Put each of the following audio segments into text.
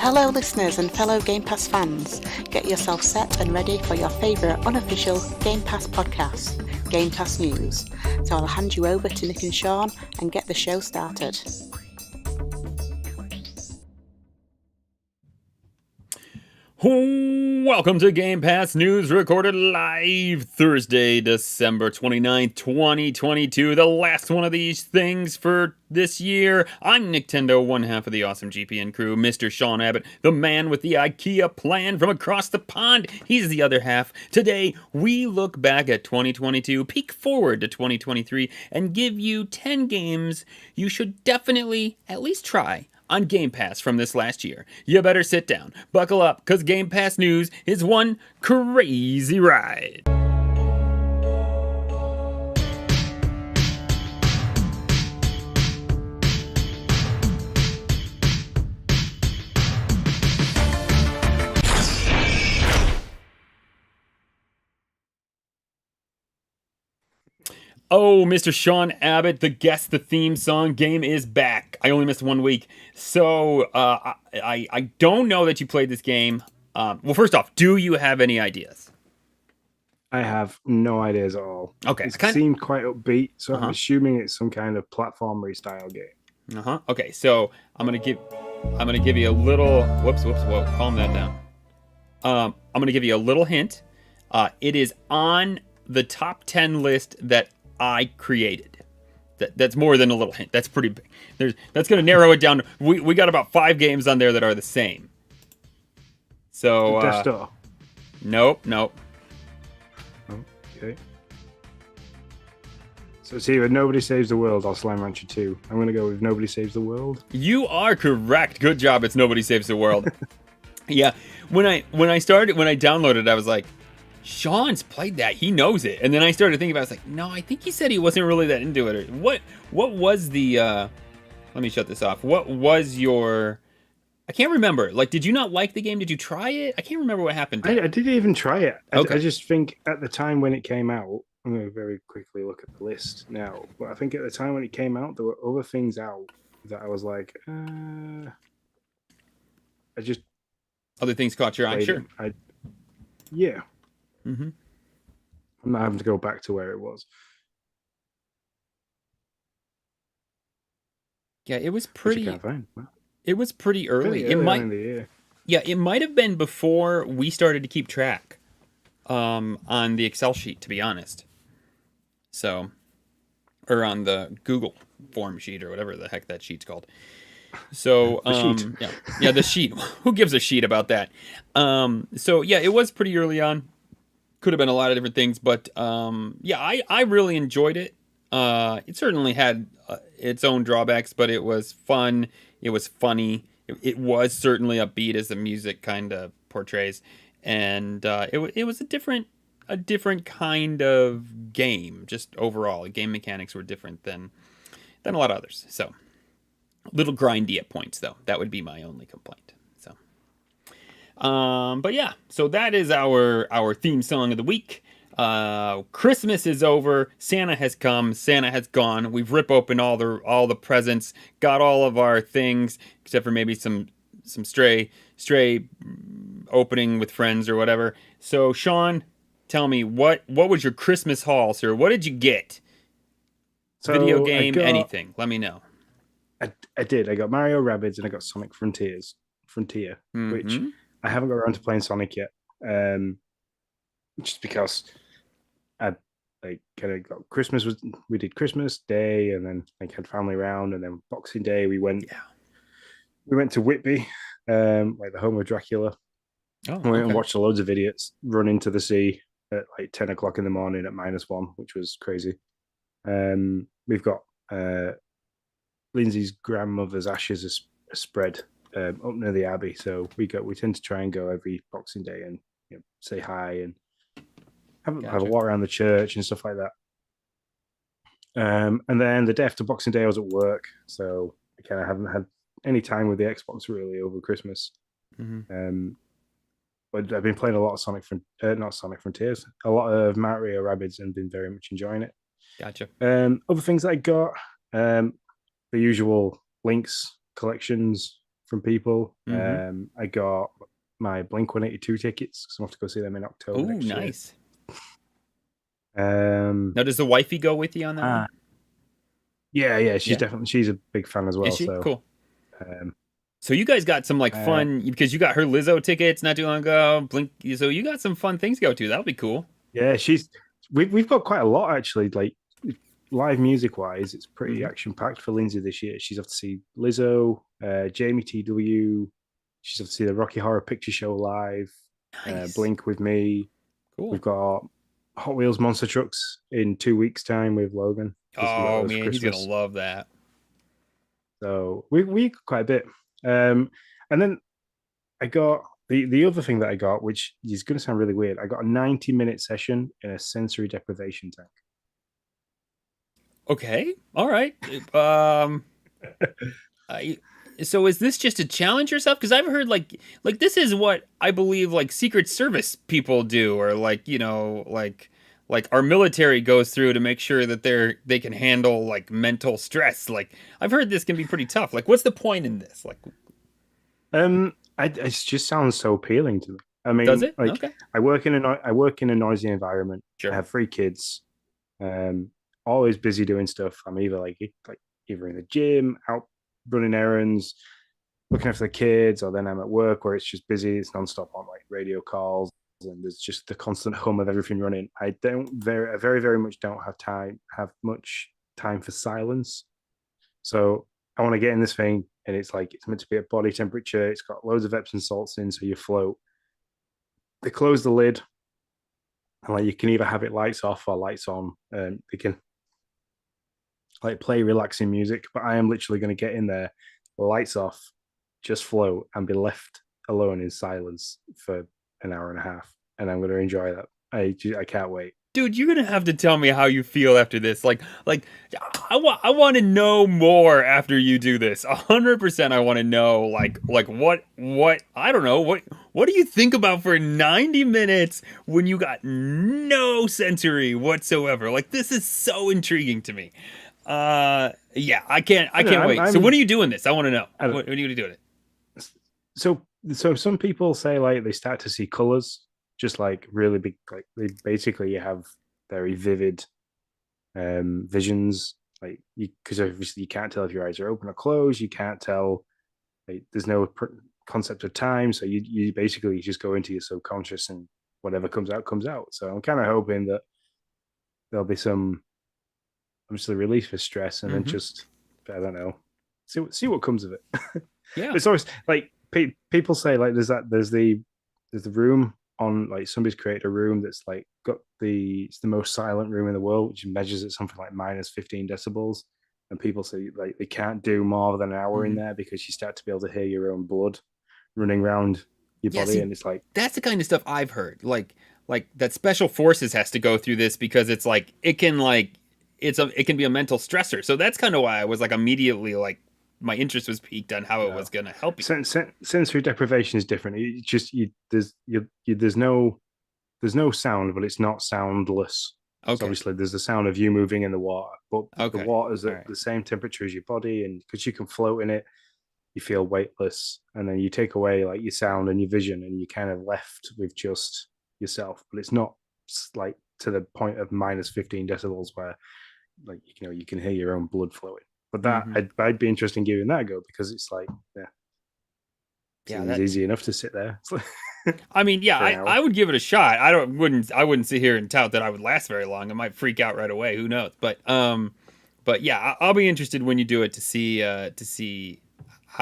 Hello listeners and fellow Game Pass fans, get yourself set and ready for your favourite unofficial Game Pass podcast, Game Pass News. So I'll hand you over to Nick and Sean and get the show started. Welcome to Game Pass News, recorded live Thursday, December 29th, 2022. The last one of these things for this year. I'm Nintendo, one half of the awesome GPN crew, Mr. Sean Abbott, the man with the IKEA plan from across the pond. He's the other half. Today, we look back at 2022, peek forward to 2023, and give you 10 games you should definitely at least try on Game Pass from this last year. You better sit down, buckle up, because Game Pass News is one crazy ride. Oh, Mr. Sean Abbott, the guest, the theme song game is back. I only missed 1 week. So, I don't know that you played this game. Well, first off, do you have any ideas? I have no ideas at all. Okay. It seemed quite upbeat, so I'm assuming it's some kind of platform style game. Okay, so I'm gonna give you a little whoa, calm that down. I'm gonna give you a little hint. It is on the top 10 list that I created. That's more than a little hint. That's pretty big. That's going to narrow it down. We got about 5 games on there that are the same. So Death Star. Nope. Okay. So it's either Nobody Saves the World or Slime Rancher 2. I'm going to go with Nobody Saves the World. You are correct. Good job. It's Nobody Saves the World. Yeah. When I downloaded it, I was like, Sean's played that. He knows it. And then I started thinking about it. I was like, no, I think he said he wasn't really that into it. What was the let me shut this off. What was your I can't remember. Like, did you not like the game? Did you try it? I can't remember what happened. I didn't even try it. Okay. I just think at the time when it came out, I'm going to very quickly look at the list now. But I think at the time when it came out, there were other things out that I was like, other things caught your eye. Sure. Yeah. Mm-hmm. I'm not having to go back to where it was. Yeah, it was pretty. Wow. It was pretty early. It might. In the year. Yeah, it might have been before we started to keep track, on the Excel sheet, to be honest. So, or on the Google form sheet or whatever the heck that sheet's called. So, yeah, the sheet. Who gives a sheet about that? So yeah, it was pretty early on. Could have been a lot of different things, but yeah, I really enjoyed it. It certainly had its own drawbacks, but it was fun. It was funny. It was certainly upbeat, as the music kind of portrays, and it was a different kind of game. Just overall, game mechanics were different than a lot of others. So, a little grindy at points, though. That would be my only complaint. So, but yeah, so that is our theme song of the week. Christmas is over. Santa has come. Santa has gone. We've ripped open all the presents. Got all of our things, except for maybe some stray opening with friends or whatever. So Sean, tell me what was your Christmas haul, sir? What did you get? So video game, anything? Let me know. I did. I got Mario Rabbids and I got Sonic Frontier, which I haven't got around to playing Sonic yet. Just because I kind of got Christmas. We did Christmas Day and then had family around, and then Boxing Day we went to Whitby, like the home of Dracula. We went and watched loads of idiots run into the sea at like 10 o'clock in the morning at -1, which was crazy. We've got Lindsay's grandmother's ashes are spread up near the Abbey, so we tend to try and go every Boxing Day and say hi and have a walk around the church and stuff like that. And then the day after Boxing Day, I was at work, so I kind of haven't had any time with the Xbox really over Christmas. But I've been playing a lot of not Sonic Frontiers, a lot of Mario Rabbids, and been very much enjoying it. Gotcha. Other things that I got, the usual Link's collections from people. Mm-hmm. I got my Blink-182 tickets because I have to go see them in October Oh, next year. nice. Um, Now, does the wifey go with you on that one? yeah, she's Yeah. definitely she's a big fan as well. Is she? So, Cool. um, So you guys got some like fun because you got her Lizzo tickets not too long ago. Blink. So you got some fun things to go to. That'll be cool. yeah, we've got quite a lot actually. Like live music wise, it's pretty action packed for Lindsay this year. She's off to see Lizzo, Jamie TW. She's off to see the Rocky Horror Picture Show live. Nice. Blink with me. Cool. We've got Hot Wheels Monster Trucks in 2 weeks' time with Logan. Oh man, he's gonna love that. So we got quite a bit. And then I got the other thing that I got, which is going to sound really weird. I got a 90-minute session in a sensory deprivation tank. Okay. All right. So is this just to challenge yourself? Because I've heard like this is what I believe like Secret Service people do, or like like our military goes through to make sure that they can handle like mental stress. Like I've heard this can be pretty tough. Like what's the point in this? Like, it just sounds so appealing to me. I mean, does it? like Okay. I work in a noisy environment. Sure. I have 3 kids. Always busy doing stuff. I'm either either in the gym, out running errands, looking after the kids, or then I'm at work where it's just busy. It's nonstop on like radio calls, and there's just the constant hum of everything running. I very much don't have much time for silence. So I want to get in this thing, and it's meant to be at body temperature. It's got loads of Epsom salts in, so you float. They close the lid, and like you can either have it lights off or lights on. They can like play relaxing music, but I am literally going to get in there, lights off, just float, and be left alone in silence for an hour and a half, and I'm going to enjoy that. I can't wait. Dude, you're gonna have to tell me how you feel after this. Like I want to know more after you do this. 100%. I want to know like what I don't know what do you think about for 90 minutes when you got no sensory whatsoever? Like this is so intriguing to me. Yeah, I can't wait. So when are you doing this? I want to know. When are you gonna do it? So some people say like they start to see colors. Just like really big, like basically you have very vivid visions, like because obviously you can't tell if your eyes are open or closed. You can't tell, like, there's no concept of time, so you basically just go into your subconscious and whatever comes out. So I'm kind of hoping that there'll be some obviously relief for stress, and then just I don't know, see what comes of it. Yeah, it's always like people say like there's the room on, like somebody's created a room that's like it's the most silent room in the world, which measures at something like minus 15 decibels, and people say like they can't do more than an hour in there because you start to be able to hear your own blood running around your body. See, and it's like that's the kind of stuff I've heard, like that special forces has to go through this because it's like it can be a mental stressor. So that's kind of why I was like immediately like my interest was piqued on how it was going to help you. Sensory deprivation is different. It just there's no sound, but it's not soundless. Okay. So obviously, there's the sound of you moving in the water, but the water is at the same temperature as your body, and because you can float in it, you feel weightless. And then you take away like your sound and your vision, and you're kind of left with just yourself. But it's not like to the point of minus 15 decibels where like you can hear your own blood flowing. But that I'd be interested in giving that a go because it's like it's easy enough to sit there. I mean, yeah, I would give it a shot. I wouldn't sit here and tout that I would last very long. I might freak out right away. Who knows? But yeah, I'll be interested when you do it to see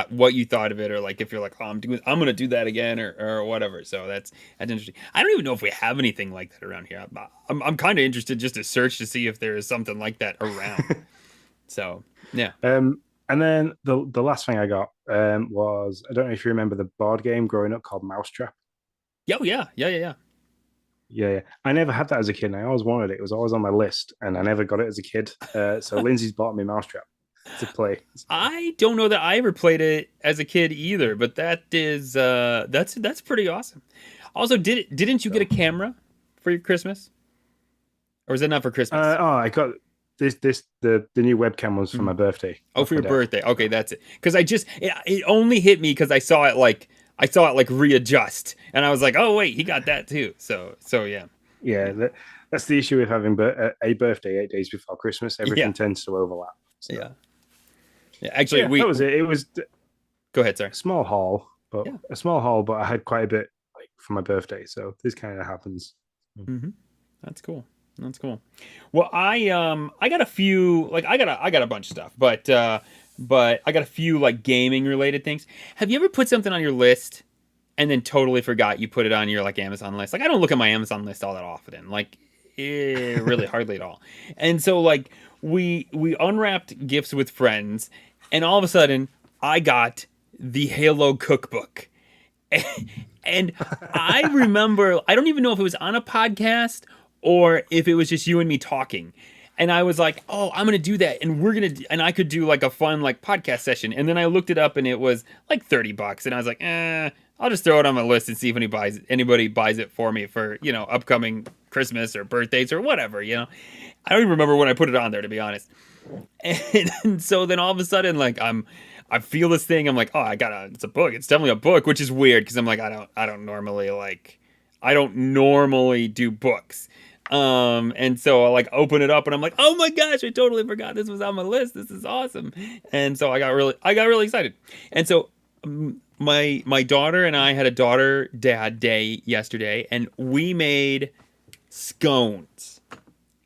what you thought of it, or like if you're like, oh, I'm gonna do that again, or whatever. So that's interesting. I don't even know if we have anything like that around here. I'm kind of interested just to search to see if there is something like that around. So yeah. And then the last thing I got was, I don't know if you remember the board game growing up called Mousetrap. Oh yeah. Yeah. I never had that as a kid, and I always wanted it. It was always on my list, and I never got it as a kid. So Lindsay's bought me Mousetrap to play. I don't know that I ever played it as a kid either, but that is that's pretty awesome. Also, didn't you get a camera for your Christmas, or was that not for Christmas? I got the new webcam was for my birthday. Oh, for your birthday. Okay, that's it. Because it only hit me because I saw it like readjust, and I was like, oh wait, he got that too. So yeah. Yeah, that's the issue with having a birthday 8 days before Christmas. Everything tends to overlap. So. Yeah. Actually, that was it. It was. Go ahead, sorry. A small haul, but I had quite a bit like for my birthday, so this kind of happens. Mm-hmm. That's cool. Well, I got a few, like I got a bunch of stuff, but I got a few like gaming related things. Have you ever put something on your list and then totally forgot you put it on your like Amazon list? Like I don't look at my Amazon list all that often, like really hardly at all. And so like we unwrapped gifts with friends, and all of a sudden I got the Halo cookbook. And I remember, I don't even know if it was on a podcast or if it was just you and me talking. And I was like, oh, I'm going to do that. And I could do like a fun like podcast session. And then I looked it up and it was like $30. And I was like, I'll just throw it on my list and see if anybody buys it for me for, upcoming Christmas or birthdays or whatever, I don't even remember when I put it on there, to be honest. And so then all of a sudden, like I feel this thing. I'm like, oh, it's a book. It's definitely a book, which is weird because I'm like, I don't normally do books. And so I like open it up and I'm like, oh my gosh, I totally forgot this was on my list. This is awesome. And so I got really excited. And so my daughter and I had a daughter-dad day yesterday, and we made scones,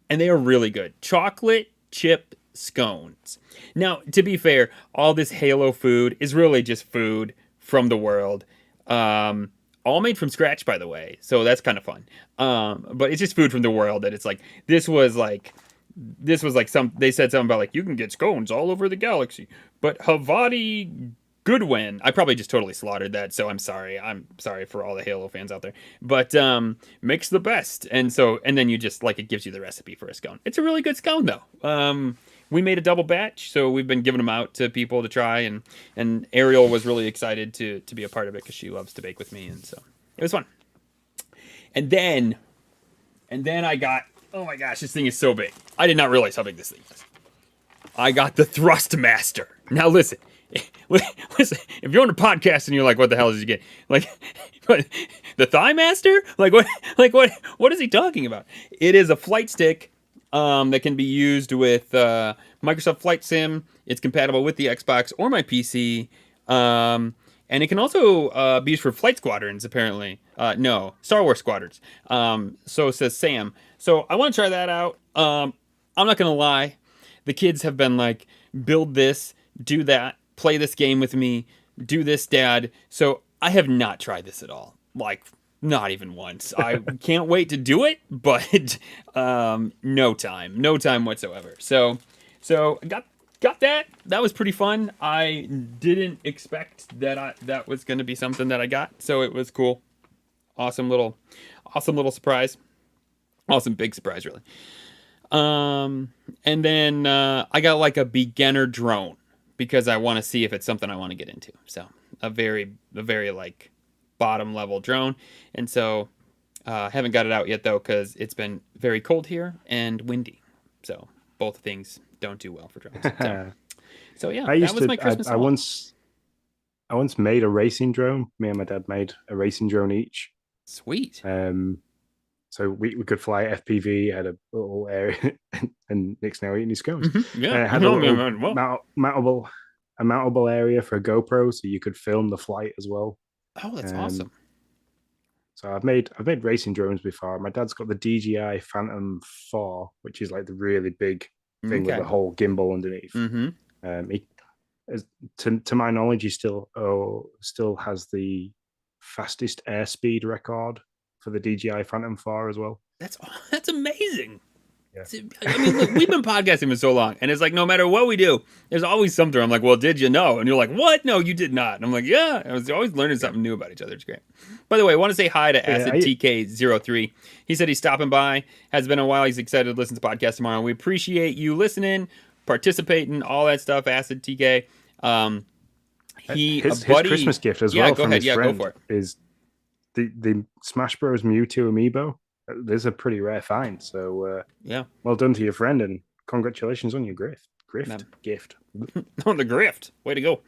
and they are really good. Chocolate chip scones. Now, to be fair, all this Halo food is really just food from the world. All made from scratch, by the way. So that's kind of fun. But it's just food from the world that it's like, this was like they said something about like, you can get scones all over the galaxy. But Havati Goodwin, I probably just totally slaughtered that. So I'm sorry for all the Halo fans out there. But makes the best. And then you just like, it gives you the recipe for a scone. It's a really good scone though. We made a double batch, so we've been giving them out to people to try, and Ariel was really excited to be a part of it because she loves to bake with me, and so it was fun. And then I got, oh my gosh, this thing is so big. I did not realize how big this thing is. I got the Thrustmaster. Now listen, if you're on a podcast and you're like, what the hell did you get? Like, the Thigh Master? Like what is he talking about? It is a flight stick that can be used with Microsoft Flight Sim. It's compatible with the Xbox or my PC. And it can also be used for flight squadrons, apparently. No, Star Wars squadrons. So says Sam. So I want to try that out. I'm not going to lie. The kids have been like, build this, do that, play this game with me, do this, Dad. So I have not tried this at all. Like, not even once. I can't wait to do it, but no time whatsoever. So got that. That was pretty fun. I didn't expect that was going to be something that I got, so it was cool. Awesome little surprise. Awesome big surprise, really. And then I got like a beginner drone because I want to see if it's something I want to get into. So a very like bottom level drone, and so haven't got it out yet though because it's been very cold here and windy, so both things don't do well for drones. So yeah, that was my Christmas haul. I once made a racing drone. Me and my dad made a racing drone each. Sweet. So we could fly FPV, had a little area, and Nick's now eating his scones. Mm-hmm. Yeah, had a mountable area for a GoPro, so you could film the flight as well. Oh, that's awesome. So I've made racing drones before. My dad's got the DJI Phantom 4, which is like the really big thing with the whole gimbal underneath. Mm-hmm. He, to my knowledge, he still has the fastest airspeed record for the DJI Phantom 4 as well. That's amazing. Yeah. I mean, look, we've been podcasting for so long, and it's like no matter what we do, there's always something. I'm like, well, did you know? And you're like, what? No, you did not. And I'm like, yeah. I was always learning something new about each other. It's great. By the way, I want to say hi to Acid TK03. He said he's stopping by. Has been a while. He's excited to listen to the podcast tomorrow. We appreciate you listening, participating, all that stuff. Acid TK. His Christmas gift as well. Go ahead. Yeah, go for it. Is the Smash Bros. Mewtwo amiibo. There's a pretty rare find, so yeah, well done to your friend, and congratulations on your gift. On the grift. Way to go.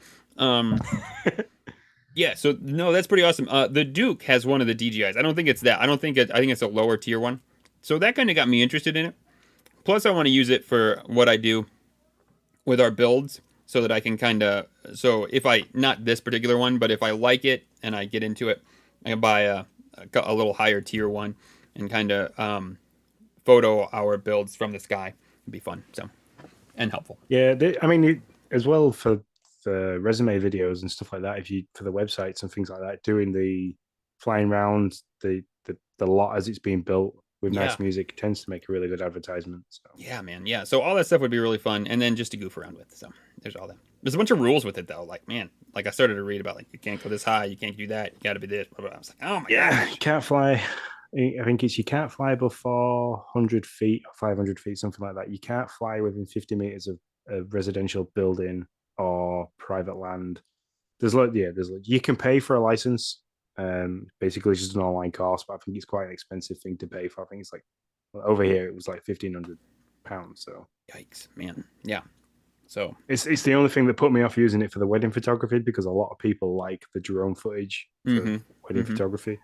Yeah, so no, that's pretty awesome. The Duke has one of the DJIs. I don't think it's that. I think it's a lower tier one. So that kind of got me interested in it. Plus, I want to use it for what I do with our builds, so that I can so if I, not this particular one, but if I like it and I get into it, I can buy a little higher tier one and photo our builds from the sky. It'd be fun, and helpful. Yeah, as well for the resume videos and stuff like that, for the websites and things like that, doing the flying around the lot as it's being built with nice music tends to make a really good advertisement. So. Yeah, man. Yeah. So all that stuff would be really fun, and then just to goof around with. So there's all that. There's a bunch of rules with it though. Like, man, I started to read about you can't go this high, you can't do that, you got to be this. Blah, blah. I was like, oh my god, you can't fly. I think you can't fly above 400 feet or 500 feet, something like that. You can't fly within 50 meters of a residential building or private land. You can pay for a license. Basically, it's just an online course, but I think it's quite an expensive thing to pay for. I think it's like over here it was like £1,500. So yikes, man. Yeah. So it's the only thing that put me off using it for the wedding photography, because a lot of people like the drone footage for wedding photography.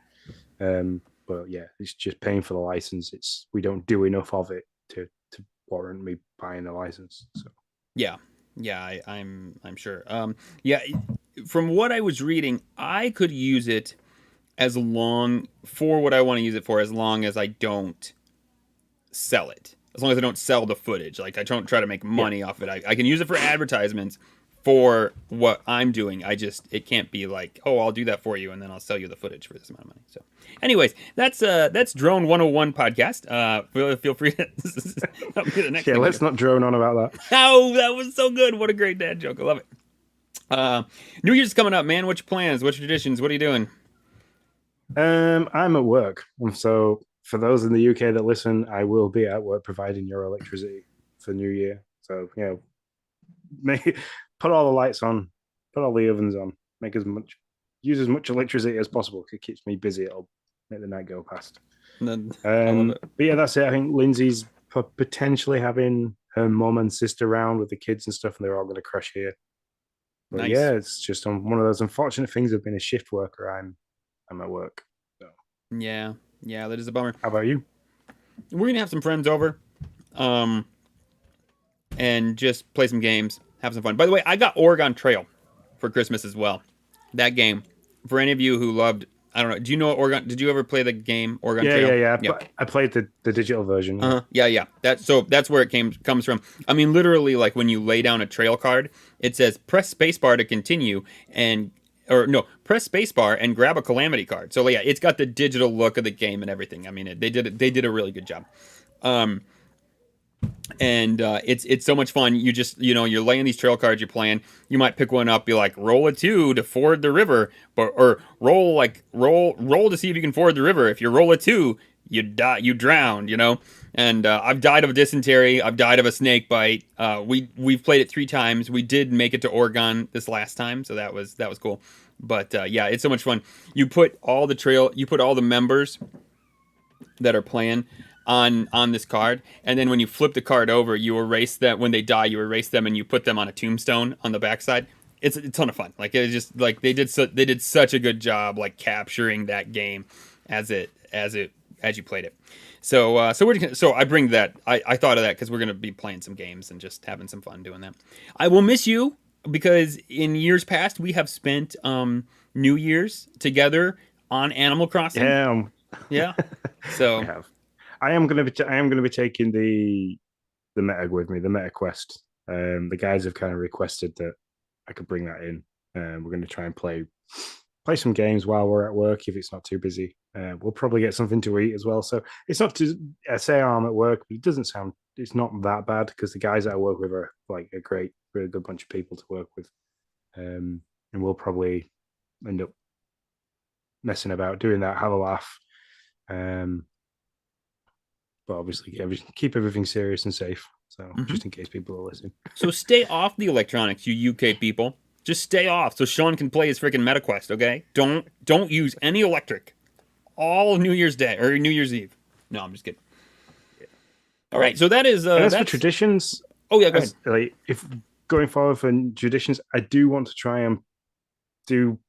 But yeah, it's just paying for the license. We don't do enough of it to warrant me buying the license. So yeah, I'm sure. Yeah, from what I was reading, I could use it for what I want to use it for, as long as I don't sell it. As long as I don't sell the footage. Like, I don't try to make money off it. I can use it for advertisements for what I'm doing. It can't be like, oh, I'll do that for you and then I'll sell you the footage for this amount of money. So anyways, that's Drone 101 podcast. Feel free to help me the next thing. Let's not drone on about that. Oh, that was so good. What a great dad joke. I love it. New Year's coming up, man. What's your plans? What's your traditions? What are you doing? I'm at work. So for those in the UK that listen, I will be at work providing your electricity for New Year. So, put all the lights on, put all the ovens on, use as much electricity as possible. It keeps me busy. It'll make the night go past. I love it. But yeah, that's it. I think Lindsay's potentially having her mom and sister around with the kids and stuff, and they're all going to crash here. But nice. Yeah, it's just one of those unfortunate things of being a shift worker. I'm at work. So. Yeah, that is a bummer. How about you? We're gonna have some friends over, and just play some games, have some fun. By the way, I got Oregon Trail for Christmas as well. That game, for any of you who loved, I don't know, do you know Oregon? Did you ever play the game Oregon Trail? Yeah. I played the digital version. Yeah. That's where it comes from. I mean, literally, like when you lay down a trail card, it says press spacebar to continue, press spacebar and grab a calamity card. So yeah, it's got the digital look of the game and everything. I mean, they did a really good job. And it's so much fun. You just, you're laying these trail cards, you're playing. You might pick one up, be like, roll a 2 to ford the river, or roll to see if you can ford the river. If you roll a 2, you die, you drown. And I've died of dysentery. I've died of a snake bite. We've played it 3 times. We did make it to Oregon this last time, so that was cool. But yeah, it's so much fun. You put all the members that are playing on this card, and then when you flip the card over, you erase them. When they die, you erase them and you put them on a tombstone on the backside. It's a ton of fun. Like, it's just like they did such a good job, like, capturing that game as you played it. So I bring that. I thought of that because we're gonna be playing some games and just having some fun doing that. I will miss you, because in years past we have spent New Year's together on Animal Crossing. Yeah. So I am going to be taking the Meta with me, the Meta Quest. The guys have kind of requested that I could bring that in. We're going to try and play some games while we're at work if it's not too busy. We'll probably get something to eat as well. So it's not to say I'm at work, but it's not that bad, because the guys that I work with are like a great, really good bunch of people to work with. And we'll probably end up messing about, doing that, have a laugh. But obviously keep everything serious and safe. So just in case people are listening. So stay off the electronics, you UK people. Just stay off so Sean can play his freaking MetaQuest, okay? Don't use any electric all New Year's Day or New Year's Eve. No, I'm just kidding. All right, so that is. And as for that's... traditions, Oh yeah, go ahead. like if going forward for traditions, I do want to try and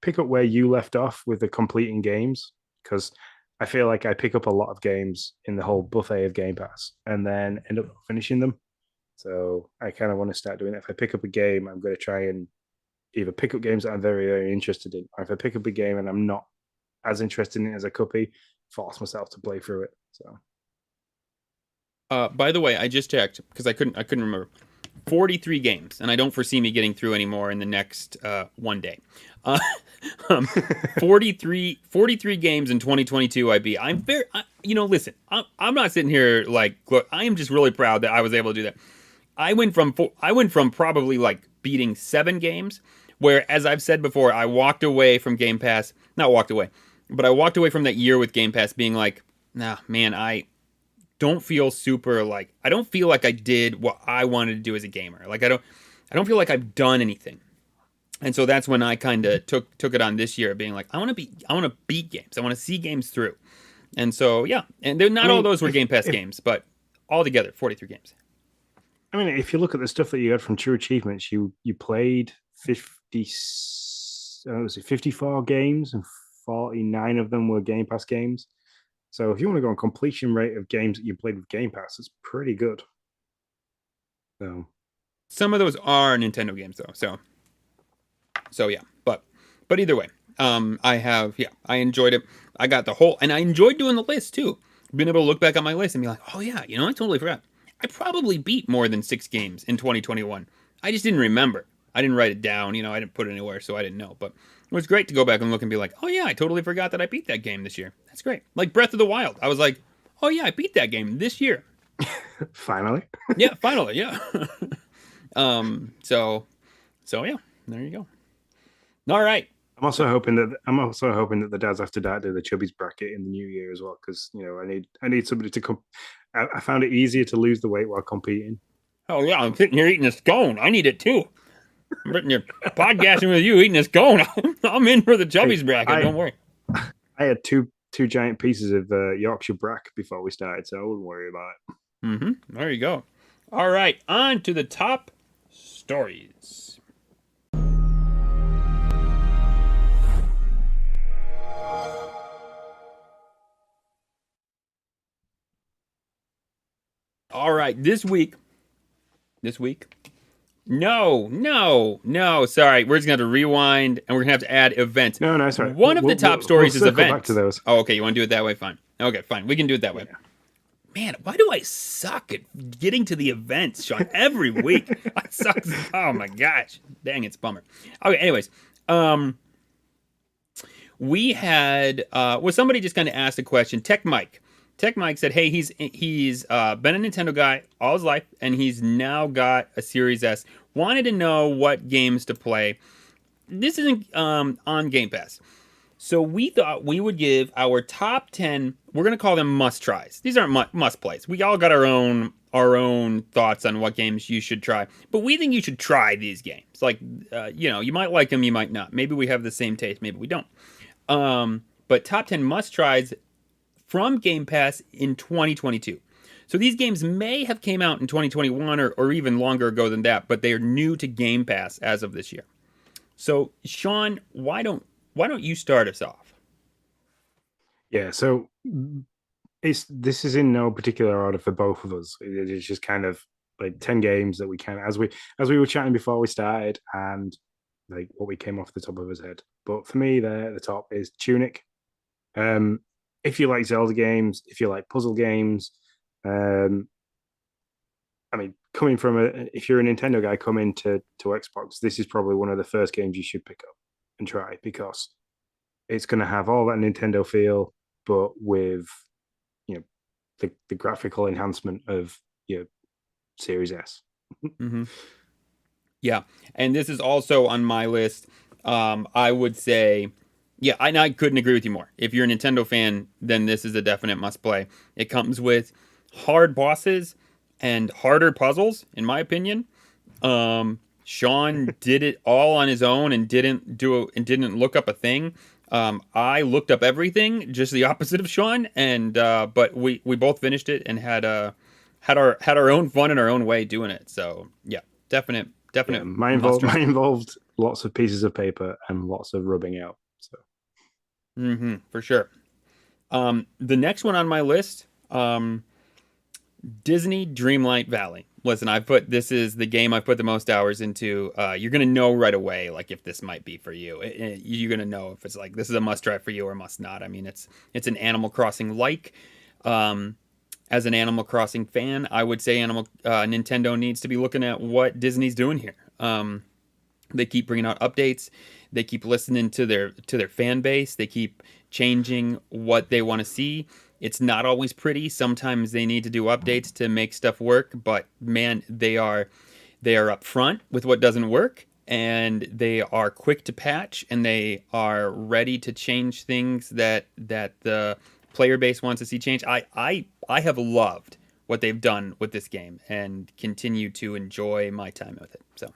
pick up where you left off with the completing games, because I feel like I pick up a lot of games in the whole buffet of Game Pass and then end up finishing them. So I kind of want to start doing it. If I pick up a game, I'm going to try and either pick up games that I'm very, very interested in, or if I pick up a game and I'm not as interested in it as I could be, force myself to play through it. So By the way, I just checked because I couldn't remember. 43 games, and I don't foresee me getting through any more in the next one day. Uh, 43 games in 2022 I beat. I'm very, listen, I'm not sitting here like, I am just really proud that I was able to do that. I went from probably like beating 7 games, where, as I've said before, I walked away from Game Pass, not walked away, but I walked away from that year with Game Pass being like, nah, man, I don't feel super like, I don't feel like I did what I wanted to do as a gamer. Like I don't feel like I've done anything. And so that's when I kind of took it on this year, being like, I want to beat games. I want to see games through. And so, yeah. And not all those were Game Pass games, but all together, 43 games. I mean, if you look at the stuff that you had from True Achievements, you played 54 games, and 49 of them were Game Pass games. So if you want to go on completion rate of games that you played with Game Pass, it's pretty good. So some of those are Nintendo games though. So yeah. But either way, I enjoyed it. I got the whole, and I enjoyed doing the list too. Being able to look back on my list and be like, oh yeah, I totally forgot. I probably beat more than 6 games in 2021. I just didn't remember. I didn't write it down. I didn't put it anywhere, so I didn't know. But it was great to go back and look and be like, oh yeah, I totally forgot that I beat that game this year. That's great. Like Breath of the Wild. I was like, oh yeah, I beat that game this year. Finally. Yeah, finally, yeah. So yeah, there you go. All right. I'm also hoping that the Dads After Dark do the Chubbies bracket in the new year as well, because I need somebody to come. I found it easier to lose the weight while competing. Oh yeah, I'm sitting here eating a scone. I need it too. I'm sitting here podcasting with you, eating a scone. I'm in for the Chubbies bracket. Don't worry. I had two giant pieces of Yorkshire Brack before we started, so I wouldn't worry about it. Mm-hmm. There you go. All right, on to the top stories. All right, this week. No. Sorry, we're just gonna have to rewind, and we're gonna have to add events. No, sorry. One of the top stories is events. Back to those. Oh, okay. You want to do it that way? Fine. Okay, fine. We can do it that way. Yeah. Man, why do I suck at getting to the events, Sean? Every week, I suck. Oh my gosh, dang, it's a bummer. Okay, anyways, we had somebody just kind of asked a question. Techmikes said, hey, he's been a Nintendo guy all his life, and he's now got a Series S. Wanted to know what games to play. This isn't on Game Pass. So we thought we would give our top 10, we're going to call them must-tries. These aren't must-plays. We all got our own thoughts on what games you should try. But we think you should try these games. Like, you might like them, you might not. Maybe we have the same taste, maybe we don't. But top 10 must-tries from Game Pass in 2022. So these games may have came out in 2021 or even longer ago than that, but they are new to Game Pass as of this year. So, Sean, why don't you start us off? Yeah, so this is in no particular order for both of us. It's just kind of like 10 games that we can, as we were chatting before we started, and like what we came off the top of his head. But for me, there at the top is Tunic. If you like Zelda games, if you like puzzle games, I mean, if you're a Nintendo guy coming to Xbox, this is probably one of the first games you should pick up and try, because it's going to have all that Nintendo feel, but with the graphical enhancement of your Series S. Mm-hmm. Yeah, and this is also on my list. I would say, yeah, I couldn't agree with you more. If you're a Nintendo fan, then this is a definite must play. It comes with hard bosses and harder puzzles, in my opinion. Sean did it all on his own and didn't look up a thing. I looked up everything, just the opposite of Sean, and but we both finished it and had had our own fun in our own way doing it. So yeah, definite Yeah, must try. mine involved lots of pieces of paper and lots of rubbing out. So For sure. The next one on my list, Disney Dreamlight Valley. Listen, this is the game I've put the most hours into. You're gonna know right away, like if this might be for you. You're gonna know if it's like this is a must try for you or must not. I mean, it's an Animal Crossing like. As an Animal Crossing fan, I would say Nintendo needs to be looking at what Disney's doing here. They keep bringing out updates. They keep listening to their fan base. They keep changing what they want to see. It's not always pretty. Sometimes they need to do updates to make stuff work. But man, they are upfront with what doesn't work, and they are quick to patch, and they are ready to change things that the player base wants to see change. I have loved what they've done with this game and continue to enjoy my time with it. So.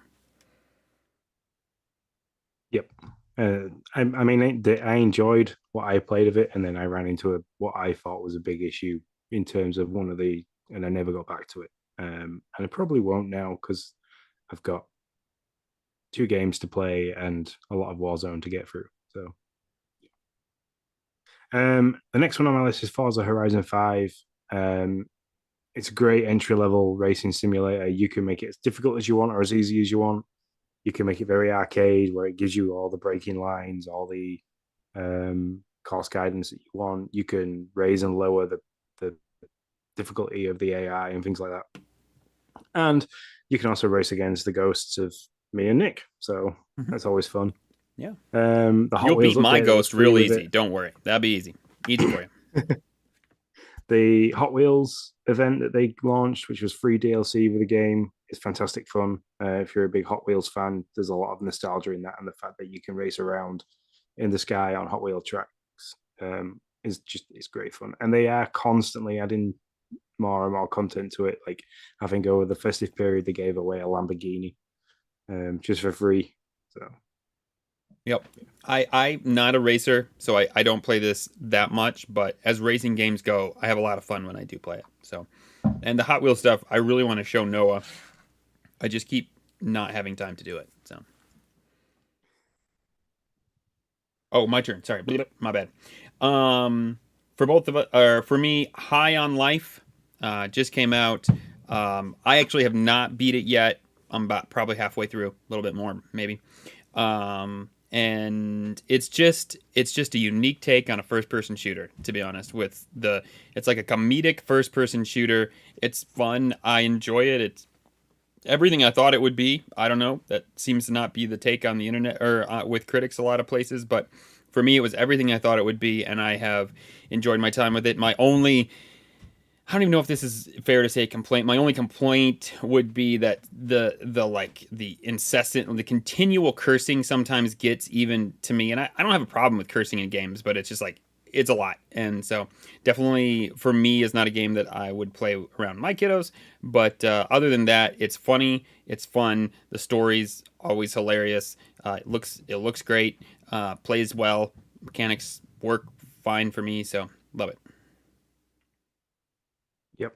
yep. I mean, I enjoyed what I played of it, and then I ran into what I thought was a big issue in terms of and I never got back to it. And I probably won't now because I've got 2 games to play and a lot of Warzone to get through. So, the next one on my list is Forza Horizon 5. It's a great entry level racing simulator. You can make it as difficult as you want or as easy as you want. You can make it very arcade, where it gives you all the braking lines, all the course guidance that you want. You can raise and lower the difficulty of the AI and things like that. And you can also race against the ghosts of me and Nick. So that's always fun. Yeah. The Hot You'll Wheels beat my update ghost real easy. it. Don't worry. That'll be easy. Easy for you. The Hot Wheels event that they launched, which was free DLC with the game, is fantastic fun. If you're a big Hot Wheels fan, there's a lot of nostalgia in that, and the fact that you can race around in the sky on Hot Wheel tracks is great fun. And they are constantly adding more and more content to it. Like I think over the festive period, they gave away a Lamborghini just for free. So. Yep. I'm not a racer, so I don't play this that much, but as racing games go, I have a lot of fun when I do play it. So, and the Hot Wheels stuff, I really want to show Noah. I just keep not having time to do it. So, oh, my turn. Sorry, my bad. For both of us, or for me, High on Life just came out. I actually have not beat it yet. I'm about probably halfway through, a little bit more maybe. And it's just a unique take on a first-person shooter, to be honest. It's like a comedic first-person shooter. It's fun. I enjoy it. It's everything I thought it would be. I don't know. That seems to not be the take on the internet or with critics a lot of places. But for me, it was everything I thought it would be, and I have enjoyed my time with it. I don't even know if this is fair to say complaint. My only complaint would be that the continual cursing sometimes gets even to me. And I don't have a problem with cursing in games, but it's just like, it's a lot. And so definitely for me is not a game that I would play around my kiddos. But other than that, it's funny. It's fun. The story's always hilarious. It looks great. Plays well. Mechanics work fine for me. So love it. Yep.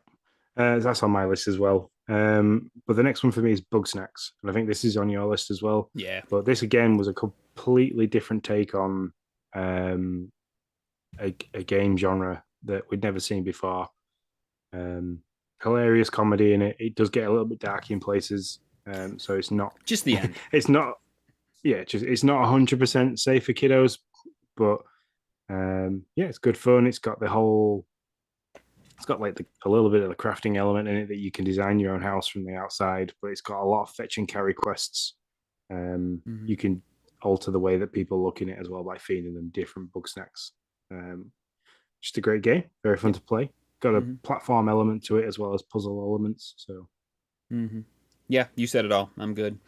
That's on my list as well. But the next one for me is Bug Snacks. And I think this is on your list as well. Yeah. But this, again, was a completely different take on a game genre that we'd never seen before. Hilarious comedy in it. It does get a little bit dark in places. So it's not... Just the end. It's not... Yeah, it's not 100% safe for kiddos. But, it's good fun. It's got like a little bit of the crafting element in it that you can design your own house from the outside, but it's got a lot of fetch and carry quests. You can alter the way that people look in it as well by feeding them different bug snacks. Just a great game, very fun to play. Got a platform element to it as well as puzzle elements. So, yeah, you said it all. I'm good.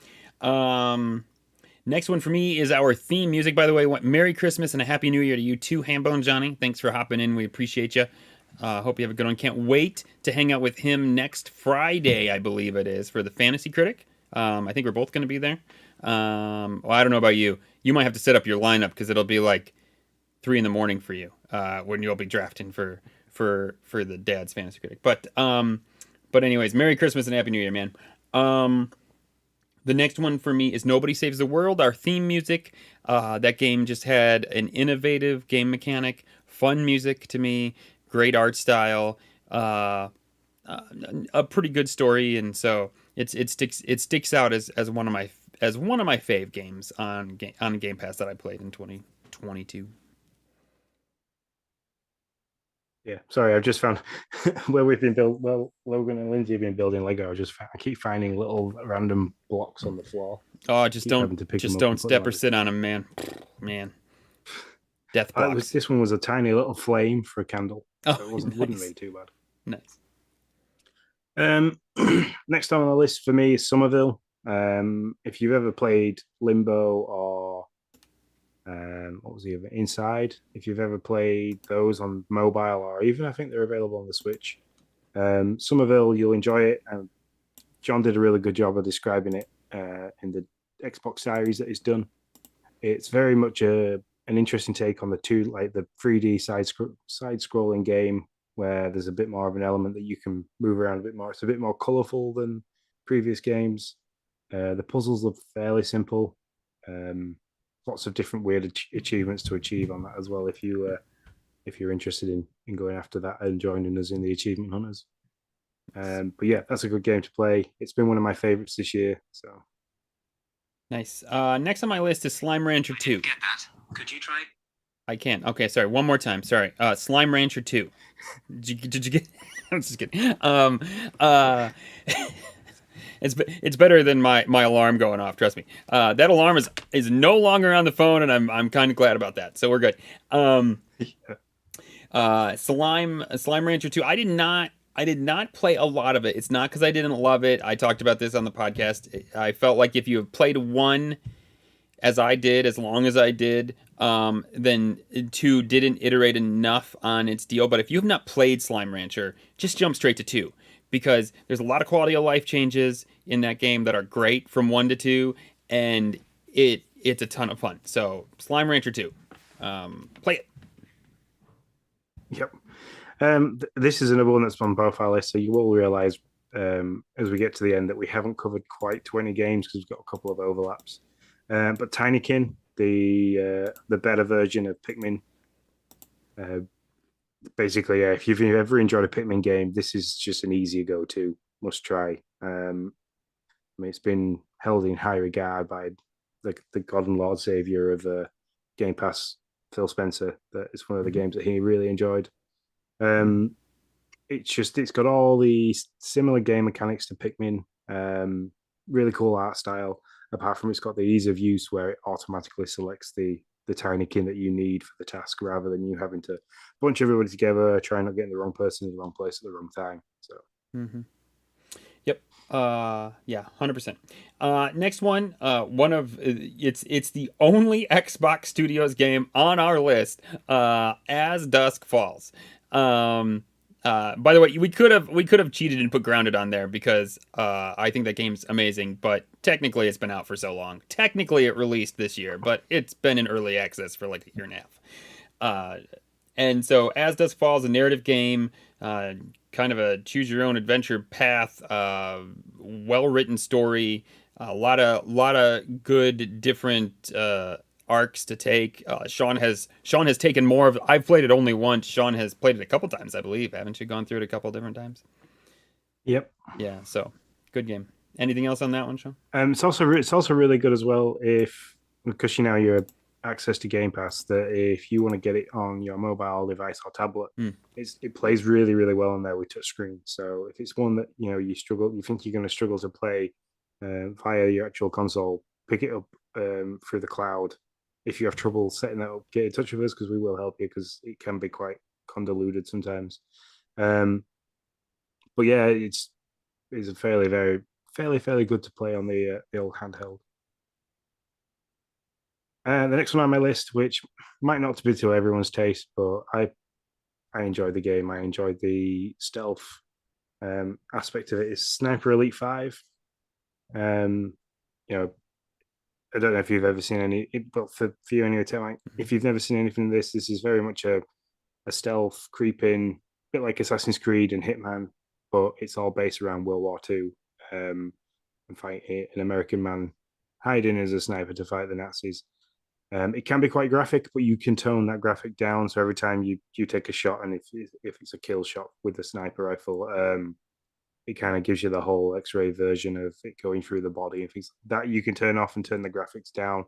Next one for me is our theme music. By the way, Merry Christmas and a Happy New Year to you too, Hambone Johnny. Thanks for hopping in. We appreciate you. Hope you have a good one. Can't wait to hang out with him next Friday, I believe it is, for the Fantasy Critic. I think we're both going to be there. Well, I don't know about you. You might have to set up your lineup because it'll be like 3 a.m. for you when you'll be drafting for the Dad's Fantasy Critic. But But anyways, Merry Christmas and Happy New Year, man. The next one for me is Nobody Saves the World, our theme music. That game just had an innovative game mechanic, fun music to me, great art style, a pretty good story, and so it sticks out as one of my fave games on Game Pass that I played in 2022. Yeah, sorry, I've just found where we've been built. Well, Logan and Lindsay have been building Lego. I keep finding little random blocks on the floor. Oh, Keep having to pick them up don't and put step them or on. sit on them, man. Man, death box. This one was a tiny little flame for a candle, so Oh, wouldn't nice. be too bad. Nice. Next on the list for me is Somerville. If you've ever played Limbo or what was the other Inside, if you've ever played those on mobile or even I think they're available on the Switch, Somerville, you'll enjoy it. And John did a really good job of describing it in the Xbox series that he's done. It's very much an interesting take on the 3D side-scrolling game where there's a bit more of an element that you can move around a bit more. It's a bit more colorful than previous games. The puzzles are fairly simple. Lots of different weird achievements to achieve on that as well. If you're interested in going after that and joining us in the achievement hunters. But yeah, that's a good game to play. It's been one of my favorites this year. So Nice. Next on my list is Slime Rancher 2. Get that? Could you try? I can. Okay, sorry. One more time. Sorry. Slime Rancher 2. Did you get? I'm just kidding. It's better than my alarm going off. Trust me. That alarm is no longer on the phone, and I'm kind of glad about that. So we're good. Slime Rancher 2. I did not play a lot of it. It's not because I didn't love it. I talked about this on the podcast. I felt like if you have played one as I did, as long as I did, then 2 didn't iterate enough on its deal. But if you have not played Slime Rancher, just jump straight to 2. Because there's a lot of quality of life changes in that game that are great from 1 to 2. And it's a ton of fun. So Slime Rancher 2. Play it. Yep. This is another one that's on both our lists, so you will realize as we get to the end that we haven't covered quite 20 games because we've got a couple of overlaps. But Tinykin, the better version of Pikmin, basically, if you've ever enjoyed a Pikmin game, this is just an easier go-to, must try. I mean, it's been held in high regard by the God and Lord Savior of Game Pass, Phil Spencer. That it's one of the games that he really enjoyed. It's got all the similar game mechanics to Pikmin. Really cool art style. Apart from it's got the ease of use where it automatically selects the Tinykin that you need for the task, rather than you having to bunch everybody together, try not getting the wrong person in the wrong place at the wrong time. So. Mm-hmm. Yep. Yeah, 100%. Next one, it's the only Xbox Studios game on our list, As Dusk Falls. By the way, we could have cheated and put Grounded on there because I think that game's amazing, but technically it's been out for so long. Technically it released this year, but it's been in early access for like a year and a half. And so As Dusk Falls, a narrative game, kind of a choose your own adventure path, well-written story, a lot of good different arcs to take. Sean has taken more of. I've played it only once. Sean has played it a couple times, I believe. Haven't you gone through it a couple different times? Yep. Yeah. So good game. Anything else on that one, Sean? It's also really good as well because you're access to Game Pass, that if you want to get it on your mobile device or tablet, it plays really, really well on there with touchscreen. So if it's one that you think you're going to struggle to play via your actual console, pick it up through the cloud. If you have trouble setting that up, get in touch with us because we will help you, because it can be quite convoluted sometimes. But yeah, it's a fairly good to play on the old handheld. The next one on my list, which might not be to everyone's taste, but I enjoyed the game. I enjoyed the stealth aspect of it. Is Sniper Elite 5. I don't know if you've ever seen any, but for you anyway, Techmike, if you've never seen anything of this is very much a stealth creeping, bit like Assassin's Creed and Hitman, but it's all based around World War II, and fighting an American man hiding as a sniper to fight the Nazis. It can be quite graphic, but you can tone that graphic down. So every time you take a shot, and if it's a kill shot with the sniper rifle, it kind of gives you the whole X-ray version of it going through the body and things like that. You can turn off and turn the graphics down,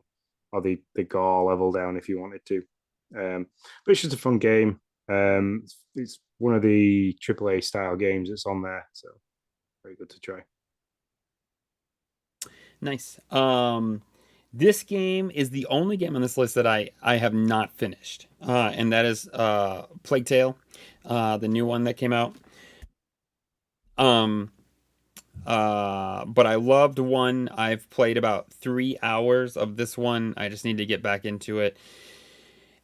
or the gore level down if you wanted to. But it's just a fun game. It's one of the AAA style games that's on there, so very good to try. Nice. This game is the only game on this list that I have not finished, and that is Plague Tale, the new one that came out. Um, but I loved one. I've played about 3 hours of this one. I just need to get back into it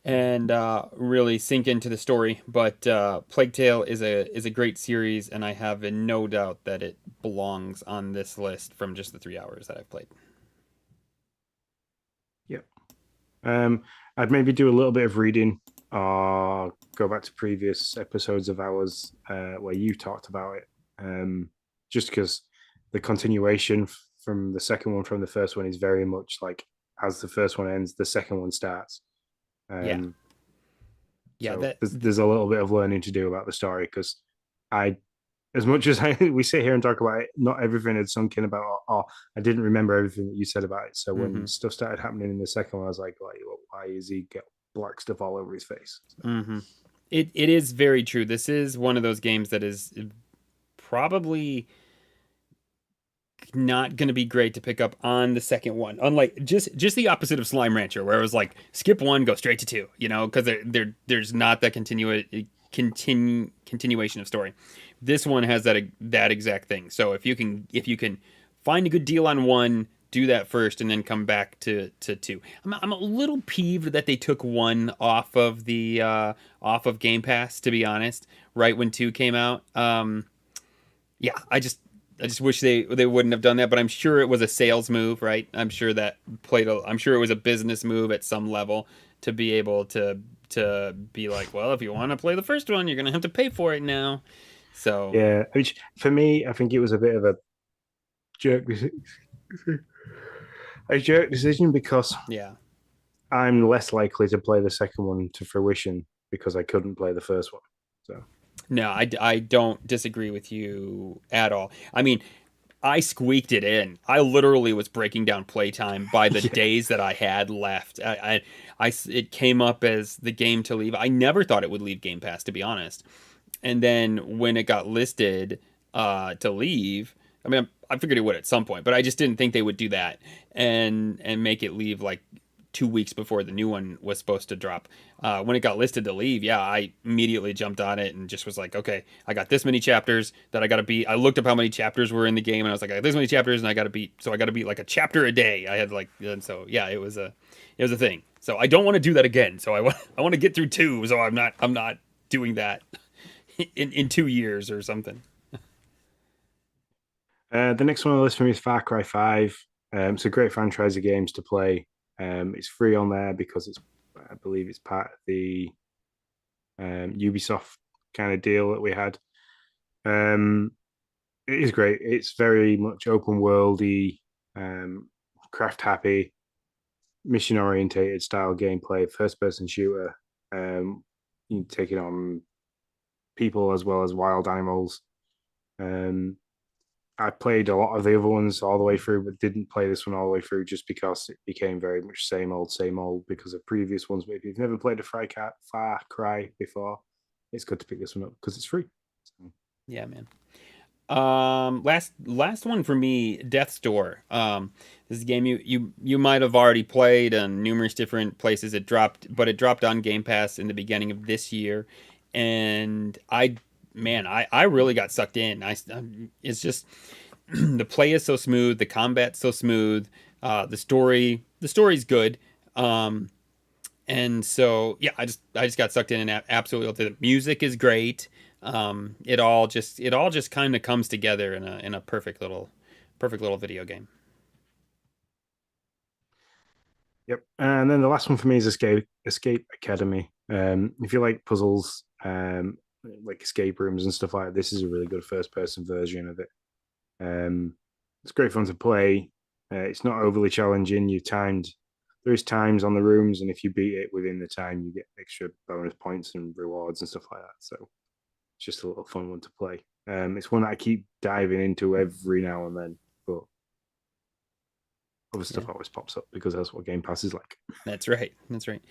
and really sink into the story. But Plague Tale is a great series, and I have no doubt that it belongs on this list from just the 3 hours that I've played. Yep. I'd maybe do a little bit of reading or go back to previous episodes of ours where you talked about it. Just because the continuation from the second one from the first one is very much like as the first one ends, the second one starts. Yeah. So there's a little bit of learning to do about the story because as much as we sit here and talk about it, not everything had sunk in about. Oh, I didn't remember everything that you said about it. So when stuff started happening in the second one, I was like, why is he got black stuff all over his face? So. It is very true. This is one of those games that is probably not going to be great to pick up on the second one. Unlike just the opposite of Slime Rancher, where it was like skip one, go straight to two. Because there's not that continuation of story. This one has that exact thing. So if you can find a good deal on one, do that first, and then come back to two. I'm a little peeved that they took one off of Game Pass. To be honest, right when two came out. Yeah, I just wish they wouldn't have done that. But I'm sure it was a sales move, right? I'm sure it was a business move at some level to be able to be like, well, if you want to play the first one, you're gonna have to pay for it now. So yeah, which for me, I think it was a bit of a jerk decision because I'm less likely to play the second one to fruition because I couldn't play the first one. So no, I don't disagree with you at all. I mean, I squeaked it in. I literally was breaking down playtime by the days that I had left. It came up as the game to leave. I never thought it would leave Game Pass, to be honest. And then when it got listed to leave, I mean, I figured it would at some point, but I just didn't think they would do that and make it leave like 2 weeks before the new one was supposed to drop. When it got listed to leave, I immediately jumped on it and just was like, okay, I got this many chapters that I got to beat. I looked up how many chapters were in the game, and I was like, I got this many chapters, and I got to beat. So I got to beat like a chapter a day. I had like, and so yeah, it was a thing. So I don't want to do that again. So I want to get through two. So I'm not doing that in 2 years or something. The next one on the list for me is Far Cry 5. It's a great franchise of games to play. It's free on there because I believe it's part of the Ubisoft kind of deal that we had. It is great. It's very much open worldy, craft happy, mission orientated style gameplay, first person shooter. You taking on people as well as wild animals. I played a lot of the other ones all the way through, but didn't play this one all the way through just because it became very much same old because of previous ones. But if you've never played a Far Cry before, it's good to pick this one up because it's free. So. Yeah, man. Last one for me, Death's Door. This is a game you might have already played on numerous different places. It dropped on Game Pass in the beginning of this year, and I really got sucked in. It's just the play is so smooth, the combat's so smooth, the story's good, and so yeah, I just got sucked in and absolutely loved it. The music is great. It all just kind of comes together in a perfect little video game. Yep, and then the last one for me is Escape Academy. If you like puzzles, like escape rooms and stuff like that. This is a really good first person version of it. It's great fun to play. It's not overly challenging. There is times on the rooms, and if you beat it within the time, you get extra bonus points and rewards and stuff like that. So it's just a little fun one to play. It's one that I keep diving into every now and then, but other stuff always pops up because that's what Game Pass is like. That's right. That's right.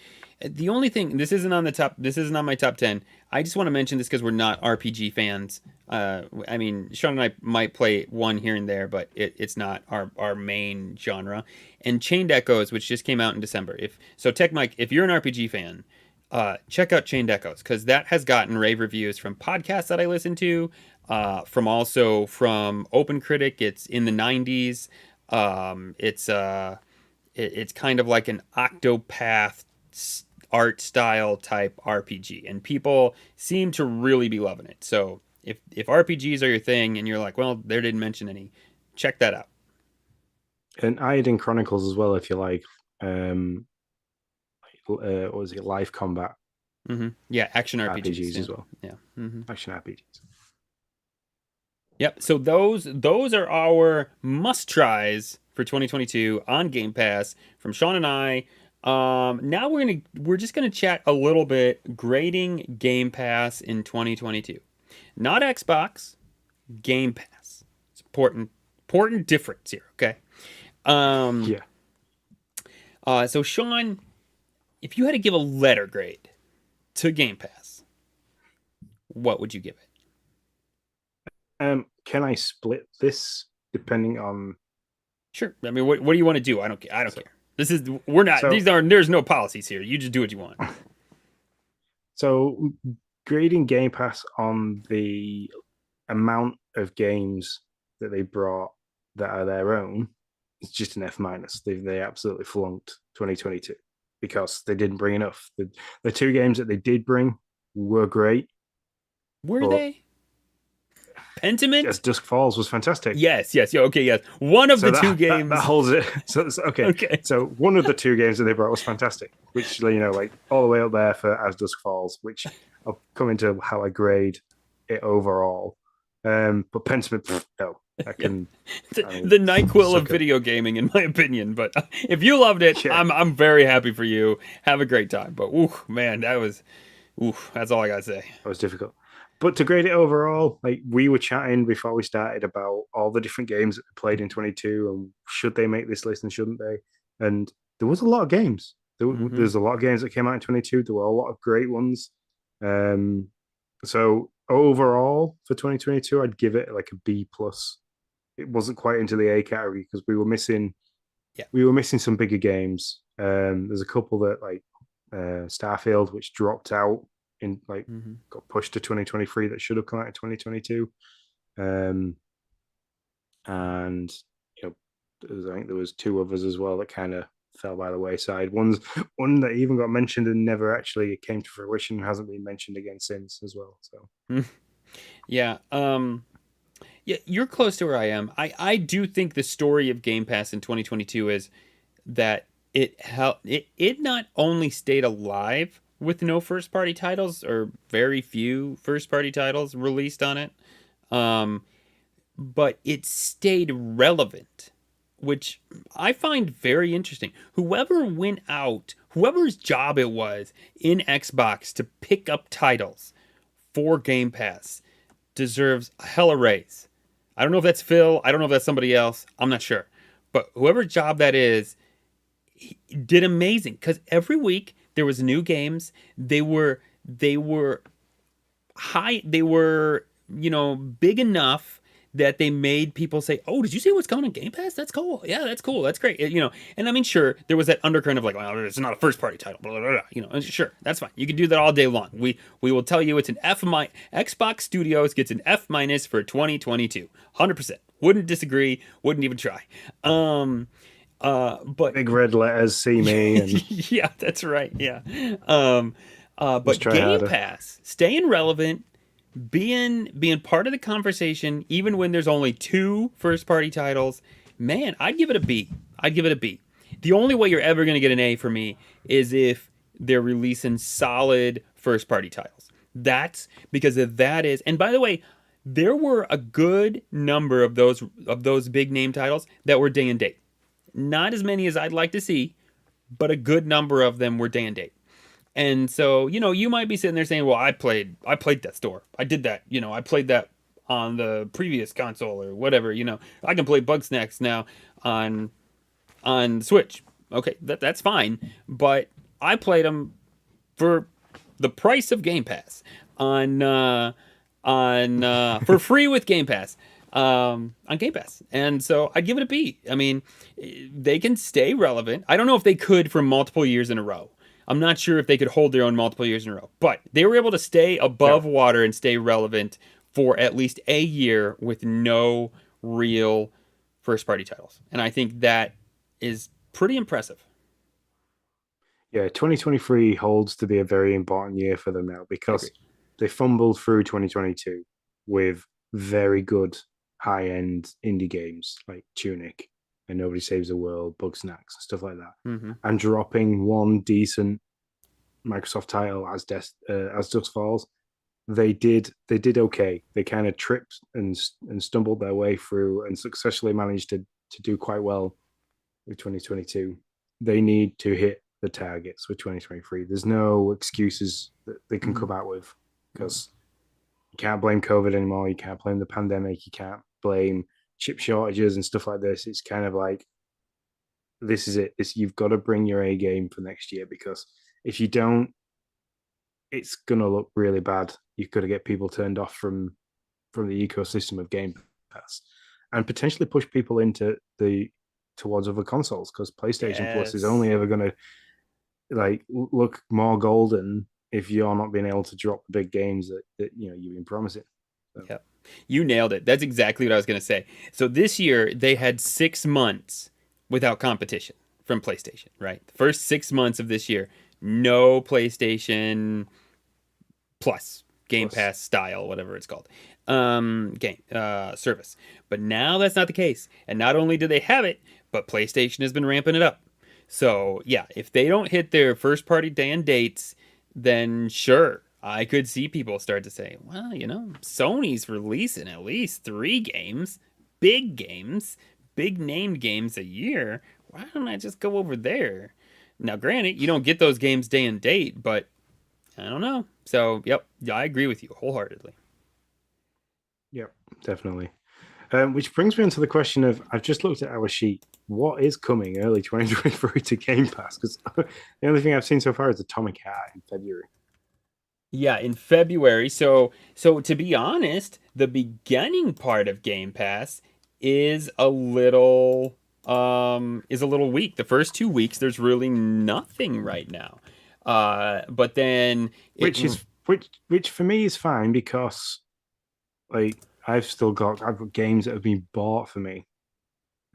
The only thing, this isn't on my top 10. I just want to mention this because we're not RPG fans. I mean, Sean and I might play one here and there, but it's not our main genre. And Chained Echoes, which just came out in December. Techmike, if you're an RPG fan, check out Chained Echoes, because that has gotten rave reviews from podcasts that I listen to, from Open Critic. It's in the 90s. It's kind of like an Octopath art style type RPG, and people seem to really be loving it. So if RPGs are your thing and you're like, well, they didn't mention any, check that out. And Iodine Chronicles as well, if you like. What was it? Live combat. Mm-hmm. Yeah, action RPGs as well. Yeah, mm-hmm. Action RPGs. Yep. So those are our must tries for 2022 on Game Pass from Sean and I. Now we're just gonna chat a little bit grading Game Pass in 2022. Not Xbox, Game Pass. It's important difference here. Okay. Yeah. So Sean, if you had to give a letter grade to Game Pass, what would you give it? Can I split this depending on? Sure. I mean, what do you want to do? I don't care. There's no policies here. You just do what you want. So grading Game Pass on the amount of games that they brought that are their own, it's just an F-. They absolutely flunked 2022 because they didn't bring enough. The two games that they did bring were great. Were they? Pentiment? Yes, Dusk Falls was fantastic. Yes. Yeah, okay, yes. One of the two games. That holds it. So, okay. So one of the two games that they brought was fantastic, which, like all the way up there for As Dusk Falls, which I'll come into how I grade it overall. But Pentiment, no. I can. The NyQuil of video gaming, in my opinion. But if you loved it, yeah. I'm very happy for you. Have a great time. But man, that's all I gotta say. That was difficult. But to grade it overall, like we were chatting before we started about all the different games that they played in 22 and should they make this list and shouldn't they? And there was a lot of games. There's a lot of games that came out in 22. There were a lot of great ones. So overall for 2022, I'd give it like a B+. It wasn't quite into the A category because we were missing some bigger games. There's a couple that like Starfield, which dropped out in got pushed to 2023 that should have come out in 2022. And I think there was two others as well that kind of fell by the wayside. One that even got mentioned and never actually came to fruition, hasn't been mentioned again since as well. So yeah, you're close to where I am. I do think the story of Game Pass in 2022 is that it not only stayed alive with no first-party titles, or very few first-party titles released on it, but it stayed relevant, which I find very interesting. Whoever's job it was in Xbox to pick up titles for Game Pass deserves a hella raise. I don't know if that's Phil. I don't know if that's somebody else. I'm not sure. But whoever job that is, he did amazing, because every week there was new games. They were high. They were, big enough that they made people say, "Oh, did you see what's coming on Game Pass? That's cool. Yeah, that's cool. That's great." And I mean, sure, there was that undercurrent of like, "Well, it's not a first-party title." Blah, blah, blah. And sure, that's fine. You can do that all day long. We will tell you it's an F-. Xbox Studios gets an F- for 2022. 100%. Wouldn't disagree. Wouldn't even try. But big red letters, see me. And yeah, that's right. Yeah. But Game Pass, staying relevant, being part of the conversation, even when there's only two first-party titles, man, I'd give it a B. The only way you're ever going to get an A for me is if they're releasing solid first-party titles. That's because that is, and by the way, there were a good number of those big name titles that were day and date. Not as many as I'd like to see, but a good number of them were day and date. And so, you might be sitting there saying, "Well, I played that store. I did that. I played that on the previous console or whatever. I can play Bugsnax now on Switch. Okay, that's fine. But I played them for the price of Game Pass for free with Game Pass on Game Pass, and so I'd give it a B. I mean, they can stay relevant. I don't know if they could for multiple years in a row. I'm not sure if they could hold their own multiple years in a row, but they were able to stay above water and stay relevant for at least a year with no real first-party titles, and I think that is pretty impressive. Yeah, 2023 holds to be a very important year for them now because they fumbled through 2022 with very good high-end indie games like Tunic and Nobody Saves the World, Bugsnax, and stuff like that, and dropping one decent Microsoft title as Dusk Falls. They did okay. They kind of tripped and stumbled their way through and successfully managed to do quite well with 2022. They need to hit the targets with 2023. There's no excuses that they can come out with because you can't blame COVID anymore. You can't blame the pandemic. You can't blame chip shortages and stuff like this. It's kind of like, this is it. You've got to bring your A game for next year, because if you don't, it's going to look really bad. You've got to get people turned off from the ecosystem of Game Pass and potentially push people towards other consoles, because PlayStation Plus is only ever going to look more golden if you're not being able to drop the big games that you've been promising. So. Yep. You nailed it. That's exactly what I was going to say. So this year they had 6 months without competition from PlayStation, right? The first 6 months of this year, no PlayStation Plus, Game Pass style, whatever it's called, game service. But now that's not the case. And not only do they have it, but PlayStation has been ramping it up. So yeah, if they don't hit their first party day and dates, then sure, I could see people start to say, well, Sony's releasing at least 3 games, big named games a year. Why don't I just go over there? Now, granted, you don't get those games day and date, but I don't know. So, yep, I agree with you wholeheartedly. Yep, definitely. Which brings me on to the question of, I've just looked at our sheet. What is coming early 2023 to Game Pass? Because the only thing I've seen so far is Atomic Heart in February. Yeah, in February. So to be honest, the beginning part of Game Pass is a little weak. The first 2 weeks, there's really nothing right now. But then which for me is fine, because I've got games that have been bought for me,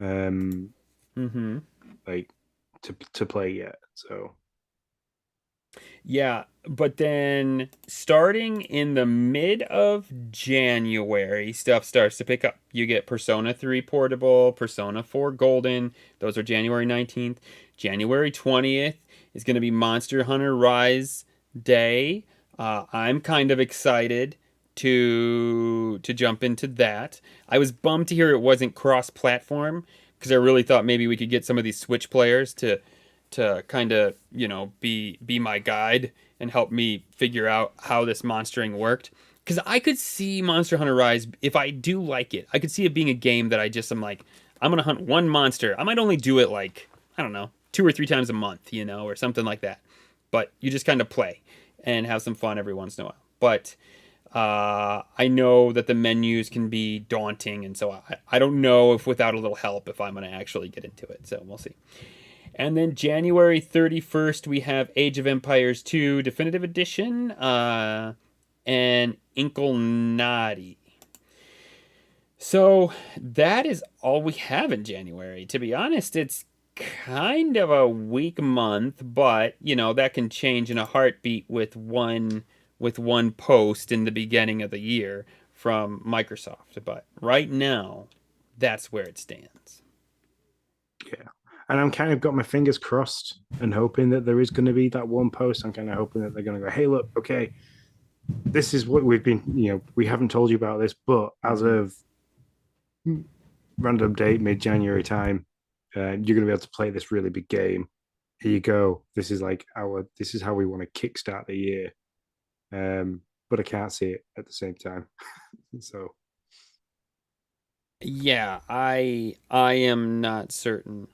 to play yet. So yeah, but then starting in the mid of January, stuff starts to pick up. You get Persona 3 Portable, Persona 4 Golden. Those are January 19th. January 20th is going to be Monster Hunter Rise Day. I'm kind of excited to jump into that. I was bummed to hear it wasn't cross-platform, because I really thought maybe we could get some of these Switch players to kind of, be my guide and help me figure out how this monstering worked. Because I could see Monster Hunter Rise, if I do like it, I could see it being a game that I'm like, I'm going to hunt one monster. I might only do it I don't know, 2 or 3 times a month, or something like that. But you just kind of play and have some fun every once in a while. But I know that the menus can be daunting, and so I don't know if without a little help if I'm going to actually get into it. So we'll see. And then January 31st, we have Age of Empires 2 Definitive Edition and Inkelnati. So that is all we have in January. To be honest, it's kind of a weak month, but, that can change in a heartbeat with one post in the beginning of the year from Microsoft. But right now, that's where it stands. Yeah. And I'm kind of got my fingers crossed and hoping that there is going to be that one post. I'm kind of hoping that they're going to go, hey, look, okay, this is what we've been, we haven't told you about this, but as of random date, mid-January time, you're going to be able to play this really big game. Here you go. This is this is how we want to kickstart the year. But I can't see it at the same time. So Yeah, I am not certain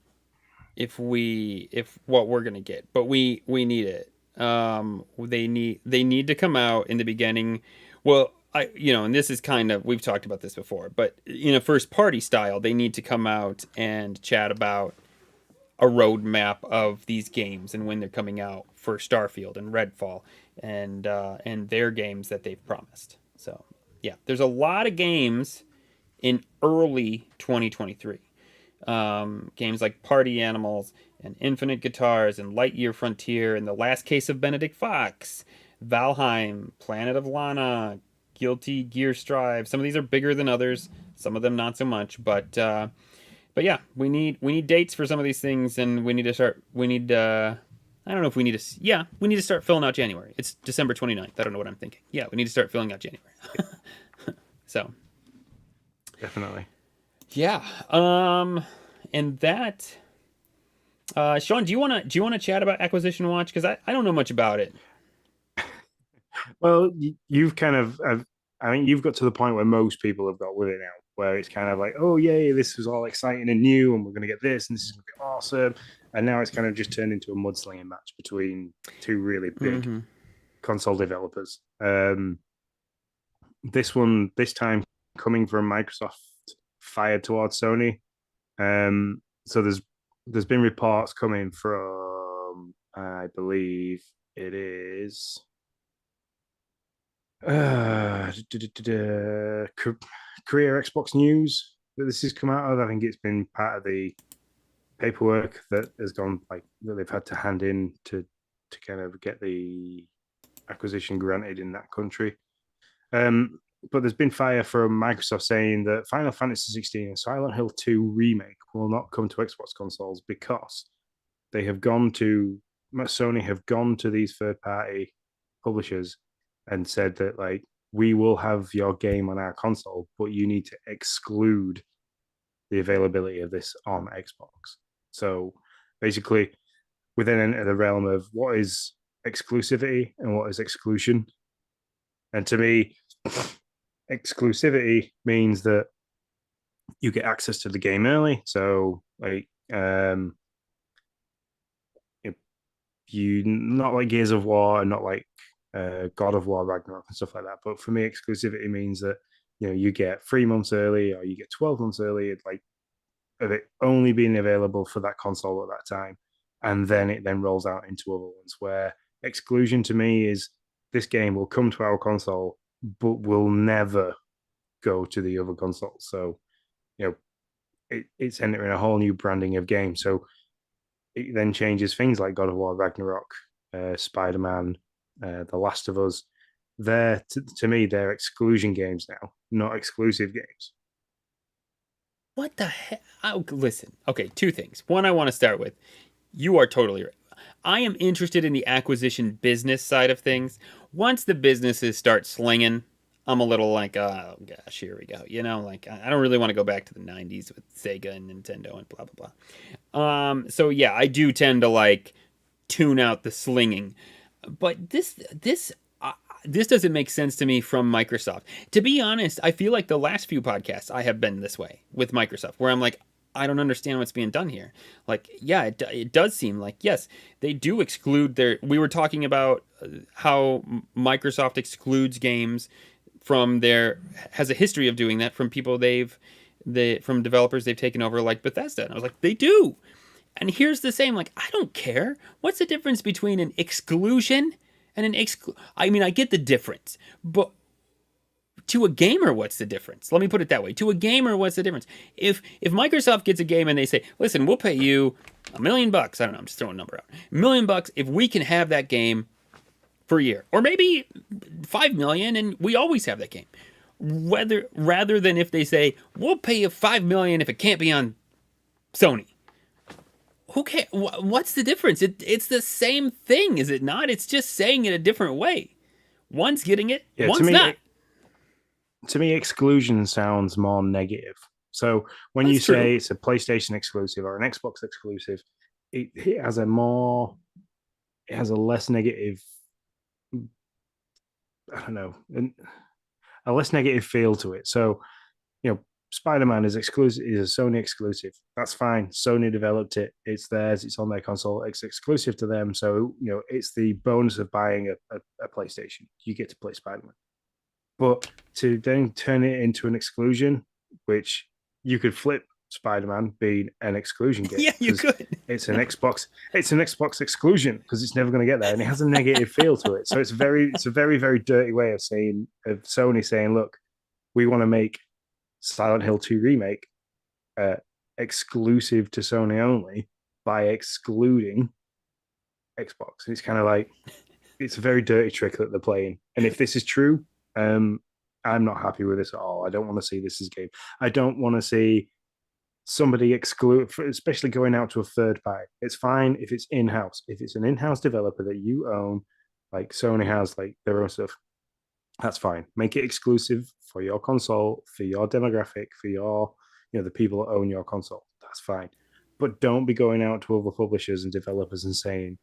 if what we're gonna get, but we need it. They need to come out in the beginning. Well, and this is kind of, we've talked about this before, but in a first party style, they need to come out and chat about a roadmap of these games and when they're coming out for Starfield and Redfall and their games that they've promised. So yeah, there's a lot of games in early 2023. Games like Party Animals and Infinite Guitars and Lightyear Frontier and The Last Case of Benedict Fox, Valheim, Planet of Lana, Guilty Gear Strive. Some of these are bigger than others, some of them not so much, but yeah, we need dates for some of these things, and we need to start. We need. I don't know if we need to. Yeah, we need to start filling out January. It's December 29th. I don't know what I'm thinking. Yeah, we need to start filling out January. So definitely. Yeah. And that. Sean, do you wanna chat about Acquisition Watch? Because I don't know much about it. Well, you've kind of, I mean, you've got to the point where most people have got with it now, where it's kind of like, oh, yay, this was all exciting and new, and we're going to get this, and this is going to be awesome. And now it's kind of just turned into a mudslinging match between two really big console developers. This time coming from Microsoft, fired towards Sony. So there's been reports coming from, I believe it is Korea Xbox News that this has come out of. I think it's been part of the paperwork that has gone, like, that they've had to hand in to kind of get the acquisition granted in that country. But there's been fire from Microsoft saying that Final Fantasy 16 and Silent Hill 2 remake will not come to Xbox consoles because Sony have gone to these third-party publishers and said that, like, we will have your game on our console, but you need to exclude the availability of this on Xbox. So basically, we then enter the realm of what is exclusivity and what is exclusion. And to me, exclusivity means that you get access to the game early. So, like, you not like Gears of War and not like God of War Ragnarok and stuff like that. But for me, exclusivity means that you get 3 months early or you get 12 months early, like, of it only being available for that console at that time, and then it rolls out into other ones. Where exclusion to me is this game will come to our console, but will never go to the other consoles. So it's entering a whole new branding of games. So it then changes things like God of War Ragnarok, Spider-Man, The Last of Us. To me, they're exclusion games now, not exclusive games. What the heck? Oh, listen. Okay, two things. One, I want to start with. You are totally right. I am interested in the acquisition business side of things. Once the businesses start slinging, I'm a little like, oh gosh, here we go. Like, I don't really want to go back to the 90s with Sega and Nintendo and blah, blah, blah. So yeah, I do tend to, like, tune out the slinging. But this doesn't make sense to me from Microsoft. To be honest, I feel like the last few podcasts I have been this way with Microsoft, where I'm like, I don't understand what's being done here. Like, yeah, it does seem like, yes, they do exclude we were talking about how Microsoft excludes games has a history of doing that from people from developers they've taken over, like Bethesda. And I was like, they do. And here's the same, like, I don't care. What's the difference between an exclusion and an I mean, I get the difference, but to a gamer, what's the difference? Let me put it that way. To a gamer, what's the difference? If Microsoft gets a game and they say, listen, we'll pay you $1 million, I don't know, I'm just throwing a number out, $1 million if we can have that game for a year, or maybe 5 million and we always have that game. Rather than if they say, we'll pay you 5 million if it can't be on Sony. Who cares? What's the difference? It's the same thing, is it not? It's just saying it a different way. One's getting it, Yeah, one's not. To me, exclusion sounds more negative. So when That's you say true. it's a PlayStation exclusive or an Xbox exclusive, it has a less negative, I don't know, a less negative feel to it. So, Spider-Man is exclusive, is a Sony exclusive. That's fine. Sony developed it. It's theirs. It's on their console. It's exclusive to them. So, it's the bonus of buying a PlayStation. You get to play Spider-Man. But to then turn it into an exclusion, which you could flip Spider-Man being an exclusion game. Yeah, you could. It's an Xbox exclusion because it's never going to get there, and it has a negative feel to it. So it's a very, very dirty way of Sony saying, look, we want to make Silent Hill 2 remake exclusive to Sony only by excluding Xbox. It's kind of like it's a very dirty trick that they're playing. And if this is true, I'm not happy with this at all. I don't want to see this as a game. I don't want to see somebody exclude, especially going out to a third party. It's fine if it's in-house. If it's an in-house developer that you own, like Sony has, like their own stuff, that's fine. Make it exclusive for your console, for your demographic, for your, the people that own your console. That's fine. But don't be going out to other publishers and developers and saying,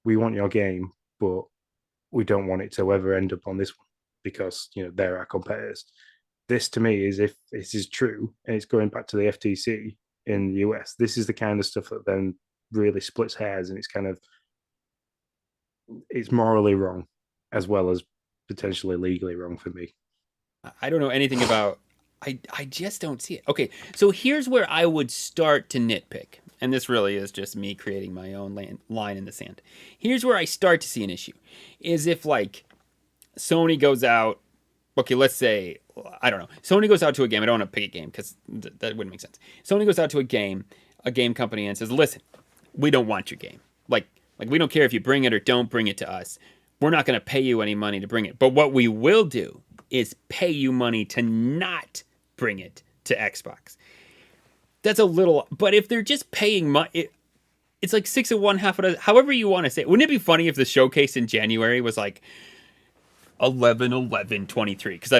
we want your game, but we don't want it to ever end up on this one because, they're our competitors. This to me is, if this is true and it's going back to the FTC in the US, this is the kind of stuff that then really splits hairs, and it's morally wrong as well as potentially legally wrong for me. I don't know anything about. I just don't see it. Okay, so here's where I would start to nitpick, and this really is just me creating my own line in the sand. Here's where I start to see an issue, is if like Sony goes out. Okay, let's say, I don't know. Sony goes out to a game. I don't want to pick a game because that wouldn't make sense. Sony goes out to a game company, and says, listen, we don't want your game. Like we don't care if you bring it or don't bring it to us. We're not going to pay you any money to bring it. But what we will do is pay you money to not bring it to Xbox. That's a little, but if they're just paying money, it's like 6 of one, half of the, however you want to say it. Wouldn't it be funny if the showcase in January was like 11/11/23? Because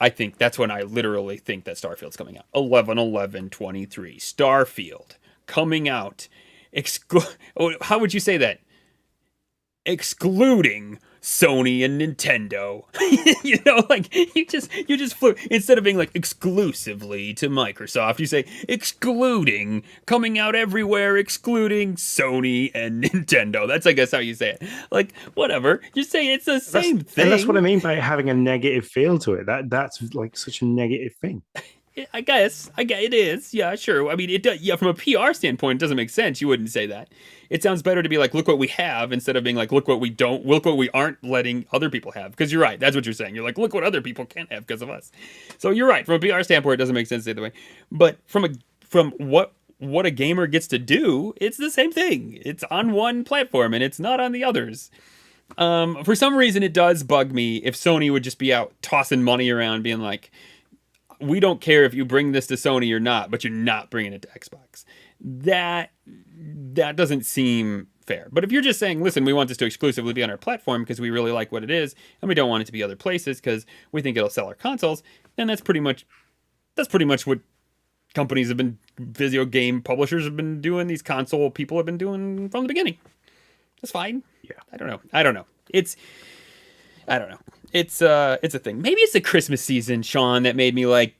I think that's when I literally think that Starfield's coming out. 11/11/23. Starfield coming out. How would you say that? Excluding Sony and Nintendo. Like you just flip, instead of being like exclusively to Microsoft, you say excluding, coming out everywhere, excluding Sony and Nintendo. That's, I guess, how you say it. Like, whatever. You say it's the same thing. And that's what I mean by having a negative feel to it. That's like such a negative thing. I guess it is. Yeah, sure. I mean, it does. Yeah, from a PR standpoint, it doesn't make sense. You wouldn't say that. It sounds better to be like, look what we have, instead of being like, look what we aren't letting other people have. Because you're right. That's what you're saying. You're like, look what other people can't have because of us. So you're right. From a PR standpoint, it doesn't make sense either way. But from what a gamer gets to do, it's the same thing. It's on one platform and it's not on the others. For some reason, it does bug me if Sony would just be out tossing money around, being like, we don't care if you bring this to Sony or not, but you're not bringing it to Xbox. That doesn't seem fair. But if you're just saying, listen, we want this to exclusively be on our platform because we really like what it is, and we don't want it to be other places because we think it'll sell our consoles, then that's pretty much what companies have been, video game publishers have been doing, these console people have been doing from the beginning. That's fine. Yeah. I don't know. I don't know. It's a thing. Maybe it's the Christmas season, Sean, that made me like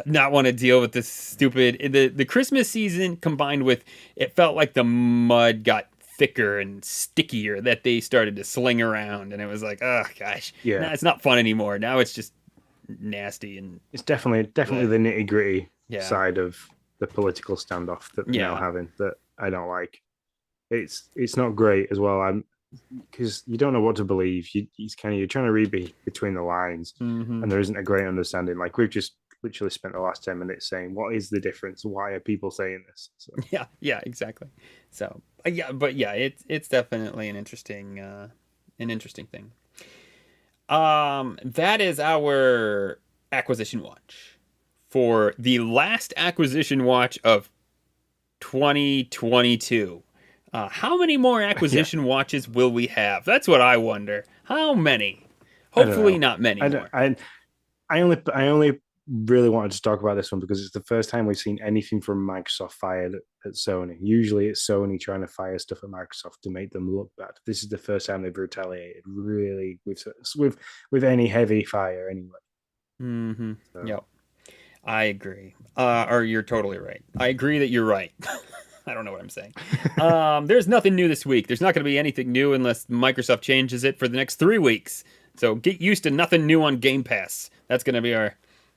not want to deal with this stupid. The Christmas season combined with, it felt like the mud got thicker and stickier that they started to sling around, and it was like, oh gosh, yeah, nah, it's not fun anymore. Now it's just nasty, and it's definitely the nitty gritty side of the political standoff that we're now having that I don't like. It's not great as well. Because you don't know what to believe. You're trying to read between the lines, and there isn't a great understanding. Like, we've just literally spent the last 10 minutes saying, what is the difference? Why are people saying this? So. Yeah, exactly. So it's definitely an interesting thing. That is our acquisition watch for the last acquisition watch of 2022. How many more acquisition watches will we have? That's what I wonder. How many? Hopefully not many I, more. I only really wanted to talk about this one because it's the first time we've seen anything from Microsoft fired at Sony. Usually it's Sony trying to fire stuff at Microsoft to make them look bad. This is the first time they've retaliated really with any heavy fire anyway. Mm-hmm. So. Yep. I agree. Or you're totally right. I agree that you're right. I don't know what I'm saying. There's nothing new this week. There's not going to be anything new unless Microsoft changes it for the next 3 weeks. So get used to nothing new on Game Pass. That's going to be our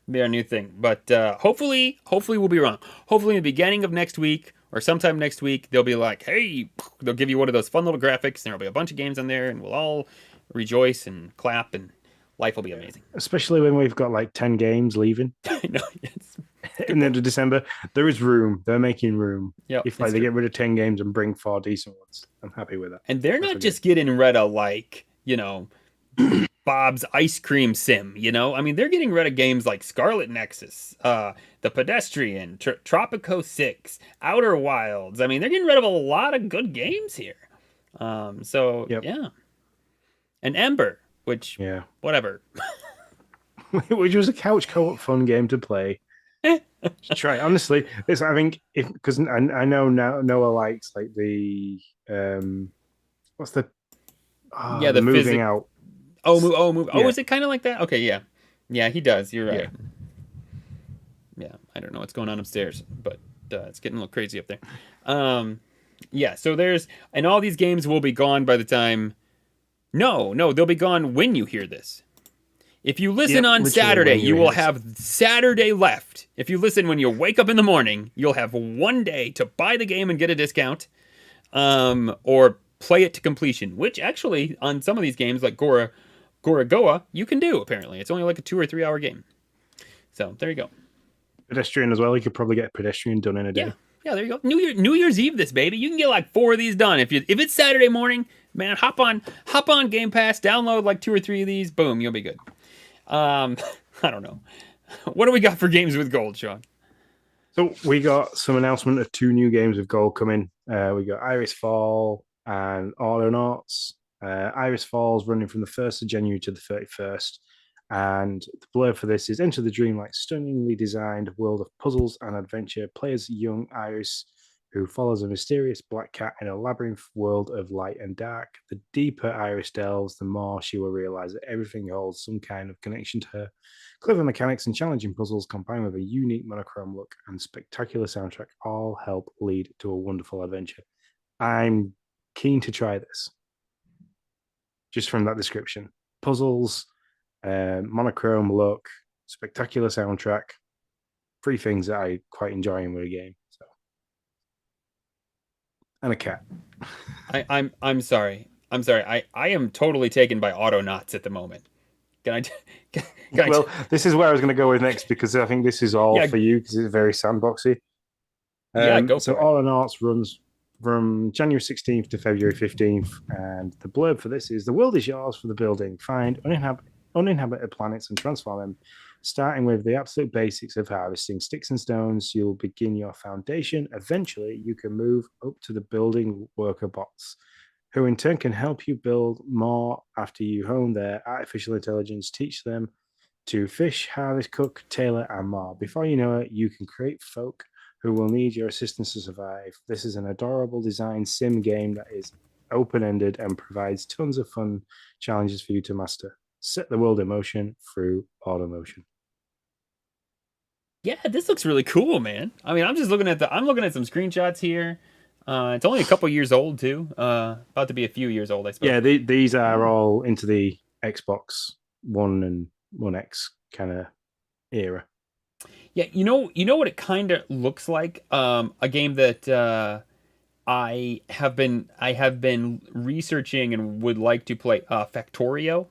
new thing. But hopefully we'll be wrong. Hopefully in the beginning of next week or sometime next week, they'll be like, hey, they'll give you one of those fun little graphics, and there'll be a bunch of games on there, and we'll all rejoice and clap, and life will be amazing. Especially when we've got like 10 games leaving. I know, yes. In the end of December, there is room. They're making room. Yep, if they get rid of 10 games and bring 4 decent ones, I'm happy with that. And they're not just getting rid of like, Bob's Ice Cream Sim, I mean, they're getting rid of games like Scarlet Nexus, The Pedestrian, Tropico 6, Outer Wilds. I mean, they're getting rid of a lot of good games here. Yeah. And Ember, which, whatever. Which was a couch co-op fun game to play. Try honestly. I think because I know Noah likes like the what's the the moving out. Move. Oh, is it kind of like that? Okay, yeah, he does. You're right. Yeah, I don't know what's going on upstairs, but it's getting a little crazy up there. So and all these games will be gone by the time. No, they'll be gone when you hear this. If you listen on Saturday, you will have Saturday left. If you listen when you wake up in the morning, you'll have one day to buy the game and get a discount, or play it to completion, which actually on some of these games like Goa, you can do, apparently. It's only like a 2 or 3 hour game. So there you go. Pedestrian as well. You could probably get Pedestrian done in a day. Yeah, there you go. New Year's Eve this, baby. You can get like 4 of these done. If it's Saturday morning, man, hop on Game Pass, download like 2 or 3 of these, boom, you'll be good. I don't know. What do we got for games with gold, Sean? So we got some announcement of 2 new games with gold coming. We got Iris Fall and Autonauts. Iris Falls running from the 1st of January to the 31st. And the blurb for this is enter the dreamlike, stunningly designed world of puzzles and adventure. Players young Iris, who follows a mysterious black cat in a labyrinth world of light and dark. The deeper Iris delves, the more she will realize that everything holds some kind of connection to her. Clever mechanics and challenging puzzles combined with a unique monochrome look and spectacular soundtrack all help lead to a wonderful adventure. I'm keen to try this. Just from that description. Puzzles, monochrome look, spectacular soundtrack, 3 things that I quite enjoy in a game. So, and a cat. I'm sorry. I am totally taken by Autonauts at the moment. This is where I was going to go with next because I think this is all for you because it's very sandboxy. Go for so it. Autonauts runs from January 16th to February 15th, and the blurb for this is: the world is yours for the building. Find uninhabited planets and transform them. Starting with the absolute basics of harvesting sticks and stones, you'll begin your foundation. Eventually, you can move up to the building worker bots, who in turn can help you build more after you hone their artificial intelligence, teach them to fish, harvest, cook, tailor, and more. Before you know it, you can create folk who will need your assistance to survive. This is an adorable design sim game that is open-ended and provides tons of fun challenges for you to master. Set the world in motion through Automotion. Yeah, this looks really cool, man. I mean, I'm looking at some screenshots here. It's only a couple years old too. About to be a few years old, I suppose. Yeah, these are all into the Xbox One and One X kind of era. Yeah, you know what it kind of looks like. A game that I have been researching and would like to play. Factorio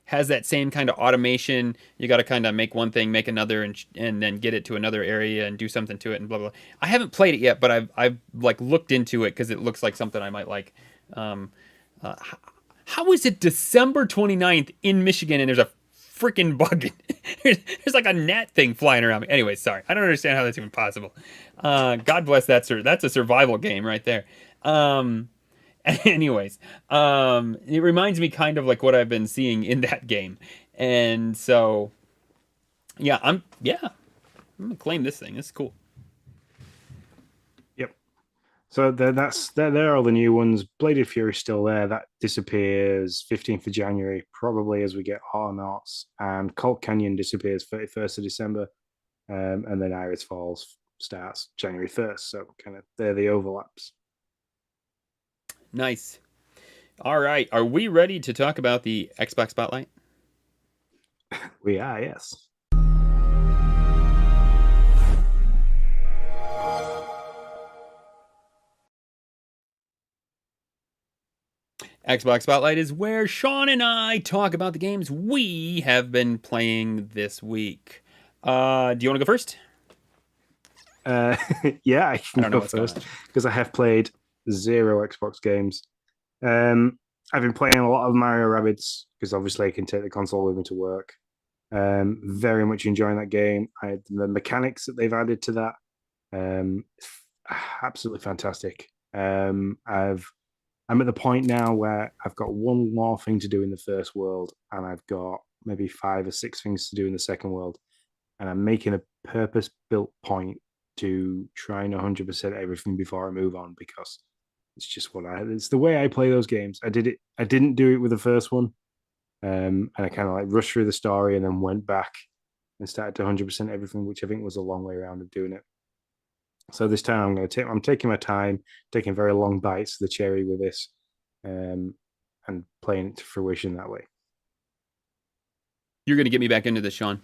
has that same kind of automation. You got to kind of make one thing, make another, and then get it to another area and do something to it and blah blah. I haven't played it yet, but I've like looked into it because it looks like something I might like. How is it December 29th in Michigan and there's a freaking bug? There's like a gnat thing flying around me. Anyway, sorry, I don't understand how that's even possible. God bless that, sir. That's a survival game right there. Anyways, it reminds me kind of like what I've been seeing in that game. And so, yeah, I'm gonna claim this thing. It's cool. Yep. So they're all the new ones. Bladed Fury still there. That disappears 15th of January, probably as we get Hot Knots. And Colt Canyon disappears 31st of December. And then Iris Falls starts January 1st. So kind of they're the overlaps. Nice. All right. Are we ready to talk about the Xbox Spotlight? We are, yes. Xbox Spotlight is where Sean and I talk about the games we have been playing this week. Do you want to go first? Yeah, I can go first because I have played 0 Xbox games. I've been playing a lot of Mario Rabbids because obviously I can take the console with me to work. Very much enjoying that game. The mechanics that they've added to that, absolutely fantastic. I'm at the point now where I've got one more thing to do in the first world, and I've got maybe 5 or 6 things to do in the second world, and I'm making a purpose-built point to try and 100% everything before I move on because it's just it's the way I play those games. I didn't do it with the first one, and I kind of like rushed through the story and then went back and started to 100% everything, which I think was a long way around of doing it. So this time I'm taking my time, taking very long bites of the cherry with this, and playing it to fruition that way. You're going to get me back into this, Sean.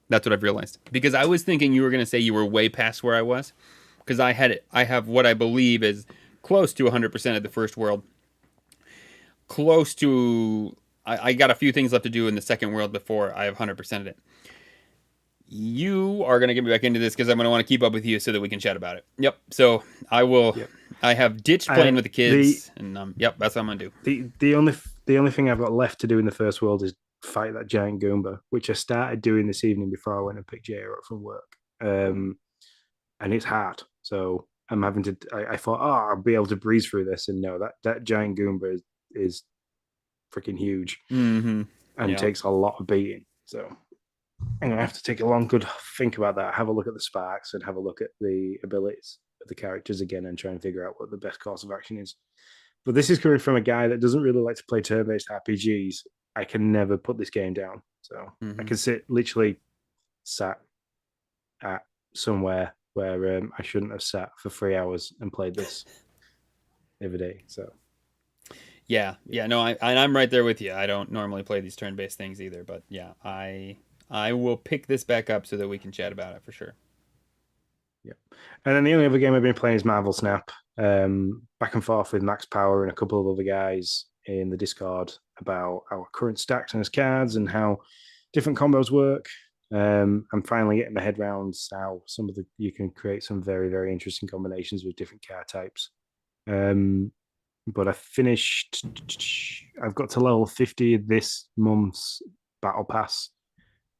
That's what I've realized. Because I was thinking you were going to say you were way past where I was. Because I have what I believe is close to 100% of the first world. Close to... I got a few things left to do in the second world before I have 100% of it. You are going to get me back into this because I'm going to want to keep up with you so that we can chat about it. Yep. So I will... Yep. I have ditched playing with the kids. Yep, that's what I'm going to do. The only thing I've got left to do in the first world is fight that giant Goomba, which I started doing this evening before I went and picked Jay up from work. And it's hard. So I'm having to... I thought, I'll be able to breeze through this. And no, that giant Goomba is freaking huge. Mm-hmm. And takes a lot of beating. So I'm going to have to take a long, good think about that, have a look at the sparks and have a look at the abilities of the characters again and try and figure out what the best course of action is. But this is coming from a guy that doesn't really like to play turn-based RPGs. I can never put this game down. So I can literally sat at somewhere where I shouldn't have sat for 3 hours and played this every day. So yeah, no, I'm right there with you. I don't normally play these turn-based things either, but yeah, I will pick this back up so that we can chat about it for sure. Yeah. And then the only other game I've been playing is Marvel Snap. Back and forth with Max Power and a couple of other guys in the Discord about our current stacks and his cards and how different combos work. I'm finally getting my head around how you can create some very, very interesting combinations with different card types. But I've got to level 50 this month's Battle Pass.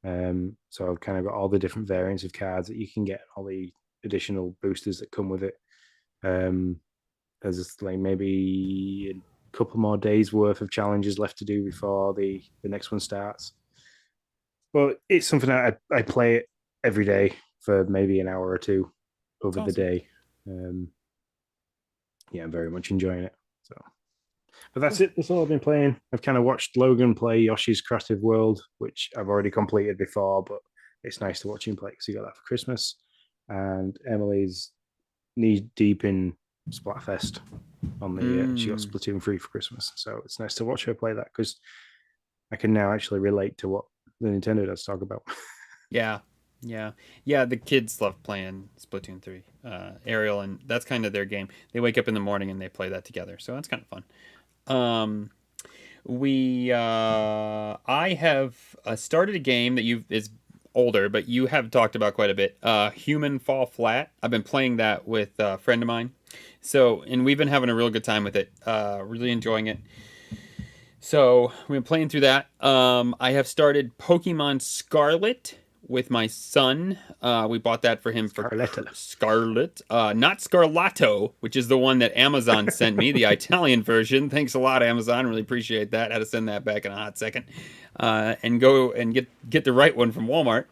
So I've kind of got all the different variants of cards that you can get, all the additional boosters that come with it. There's like maybe a couple more days worth of challenges left to do before the next one starts. But it's something that I play it every day for maybe an hour or two over the day. I'm very much enjoying it. So, but that's it. That's all I've been playing. I've kind of watched Logan play Yoshi's Crafted World, which I've already completed before, but it's nice to watch him play because he got that for Christmas. And Emily's knee deep in Splatfest on the she got Splatoon 3 for Christmas. So it's nice to watch her play that because I can now actually relate to what the Nintendo does talk about. Yeah. The kids love playing Splatoon 3. Ariel, and that's kind of their game. They wake up in the morning and they play that together, so that's kind of fun. I have started a game that is older, but you have talked about quite a bit. Human Fall Flat. I've been playing that with a friend of mine. So, and we've been having a real good time with it. Really enjoying it. So we've been playing through that. I have started Pokemon Scarlet, with my son. We bought that for him for Scarlet. not Scarlato, which is the one that Amazon sent me, the Italian version. Thanks a lot, Amazon. Really appreciate that. Had to send that back in a hot second, and go and get the right one from Walmart.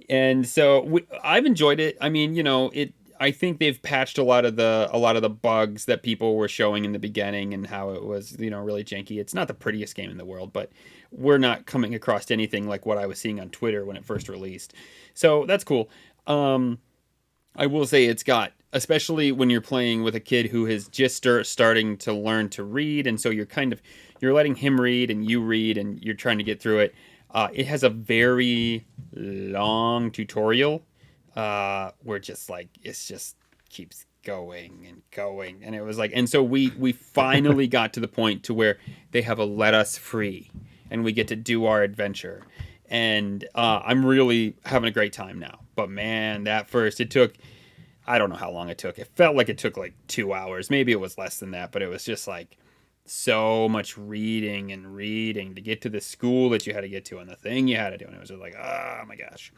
And so I've enjoyed it. I mean, I think they've patched a lot of the bugs that people were showing in the beginning and how it was, really janky. It's not the prettiest game in the world, but we're not coming across anything like what I was seeing on Twitter when it first released. So that's cool. I will say it's got, especially when you're playing with a kid who is just starting to learn to read, and so you're letting him read and you read and you're trying to get through it. It has a very long tutorial where it's just keeps going and going, and it was like, and so we finally got to the point to where they have a let us free, and we get to do our adventure, and I'm really having a great time now. But man, that first, it took, I don't know how long it took. It felt like it took like 2 hours. Maybe it was less than that, but it was just like so much reading and reading to get to the school that you had to get to and the thing you had to do. And it was just like, oh my gosh.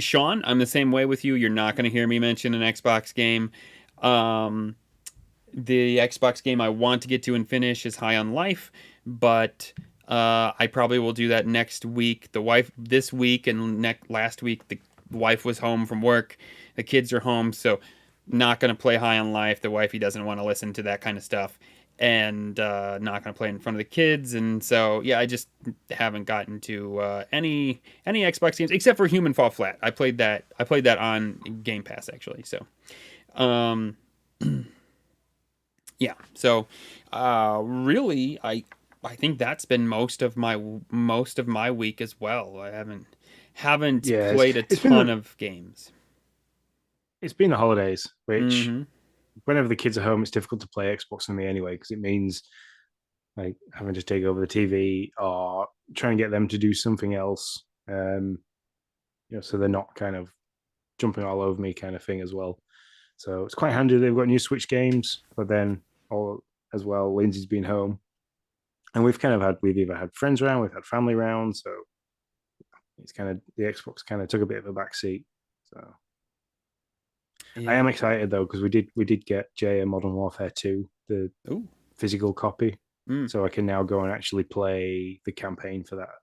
Sean, I'm the same way with you. You're not going to hear me mention an Xbox game. The Xbox game I want to get to and finish is High on Life, but I probably will do that next week. The wife this week and last week, the wife was home from work. The kids are home, so not going to play High on Life. The wifey doesn't want to listen to that kind of stuff, and not going to play in front of the kids. And so, yeah, I just haven't gotten to any Xbox games except for Human Fall Flat. I played that on Game Pass actually. So, yeah. So, really, I think that's been most of my week as well. I haven't played a ton of games. It's been the holidays, which whenever the kids are home, it's difficult to play Xbox on me anyway, because it means like having to take over the TV or try and get them to do something else. So they're not kind of jumping all over me kind of thing as well. So it's quite handy. They've got new Switch games, but then as well, Lindsay's been home. And we've either had friends around, we've had family around, so it's kind of, the Xbox kind of took a bit of a back seat. So yeah. I am excited though, because we did get Jay a Modern Warfare 2, the physical copy, so I can now go and actually play the campaign for that,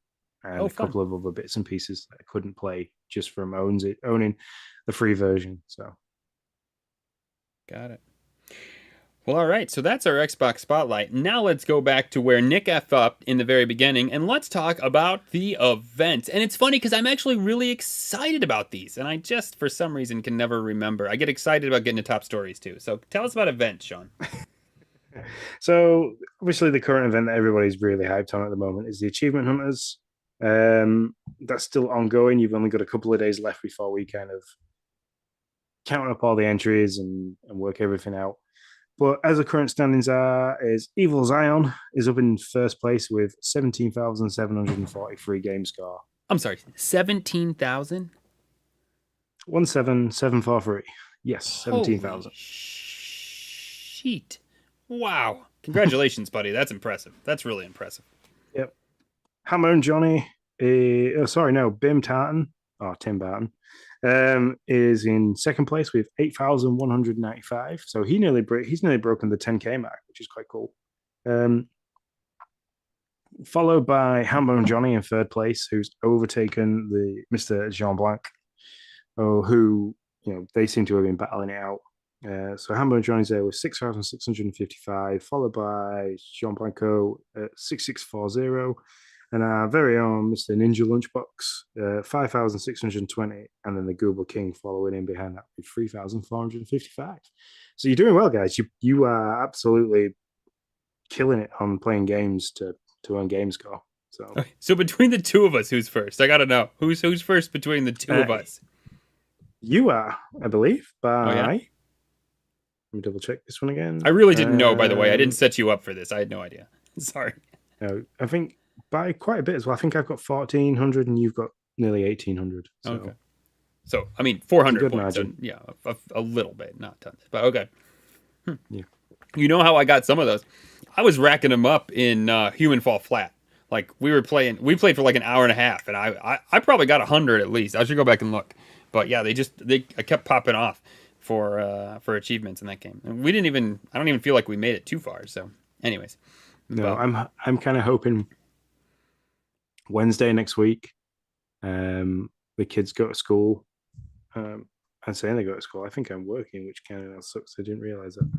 and a couple of other bits and pieces that I couldn't play just from owning the free version. So got it. Well, all right, so that's our Xbox Spotlight. Now let's go back to where Nick F up in the very beginning, and let's talk about the events. And it's funny because I'm actually really excited about these, and I just, for some reason, can never remember. I get excited about getting to top stories, too. So tell us about events, Sean. So, obviously, the current event that everybody's really hyped on at the moment is the Achievement Hunters. That's still ongoing. You've only got a couple of days left before we kind of count up all the entries and work everything out. But as the current standings are, is Evil Zion is up in first place with 17,743 game score. I'm sorry, 17,000? 17,743. Yes, 17,000. Sheet. Wow. Congratulations, buddy. That's impressive. That's really impressive. Yep. Hammer and Johnny, Tim Barton, is in second place with 8,195. So he's nearly broken the 10K mark, which is quite cool. Followed by Hammer and Johnny in third place, who's overtaken the Mr. Jean Blanc, who, they seem to have been battling it out. So Hammer and Johnny's there with 6,655, followed by Jean Blanco at 6,640. And our very own Mr. Ninja Lunchbox, 5,620, and then the Google King following in behind that with 3,455. So you're doing well, guys. You are absolutely killing it on playing games to earn game score. So between the two of us, who's first? I gotta know who's first between the two of us. You are, I believe. Yeah? Let me double check this one again. I really didn't know, by the way. I didn't set you up for this. I had no idea. Sorry. No, I think by quite a bit as well. I think I've got 1,400 and you've got nearly 1,800. So. Okay. So, 400 points. Margin. So, yeah, a little bit, not tons. But okay. Yeah. You know how I got some of those? I was racking them up in Human Fall Flat. Like we played for like an hour and a half, and I probably got 100 at least. I should go back and look. But yeah, I kept popping off for achievements in that game. And I don't even feel like we made it too far. So, anyways, No, I'm kind of hoping Wednesday next week, the kids go to school. I'm saying they go to school. I think I'm working, which kind of sucks. I didn't realize that.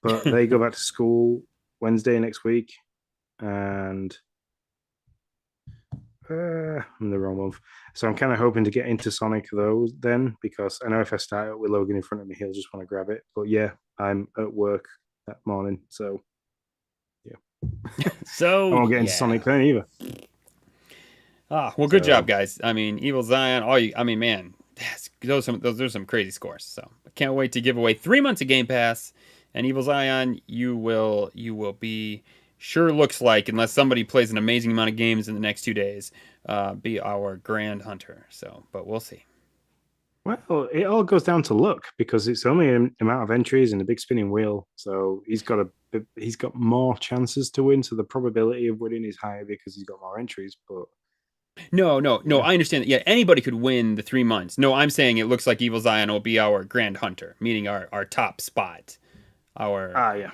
But they go back to school Wednesday next week, and I'm the wrong month. So I'm kind of hoping to get into Sonic those then, because I know if I start it with Logan in front of me, he'll just want to grab it. But yeah, I'm at work that morning, so yeah. So I won't get into Sonic then either. Well, good job, guys. I mean, Evil Zion. Man, those are some crazy scores. So I can't wait to give away 3 months of Game Pass. And Evil Zion, you will be sure looks like, unless somebody plays an amazing amount of games in the next 2 days, be our grand hunter. So, but we'll see. Well, it all goes down to luck because it's only an amount of entries and a big spinning wheel. So he's got more chances to win. So the probability of winning is higher because he's got more entries. But no, I understand that. Yeah, anybody could win the 3 months. No, I'm saying it looks like Evil Zion will be our grand hunter, meaning our top spot. Yeah.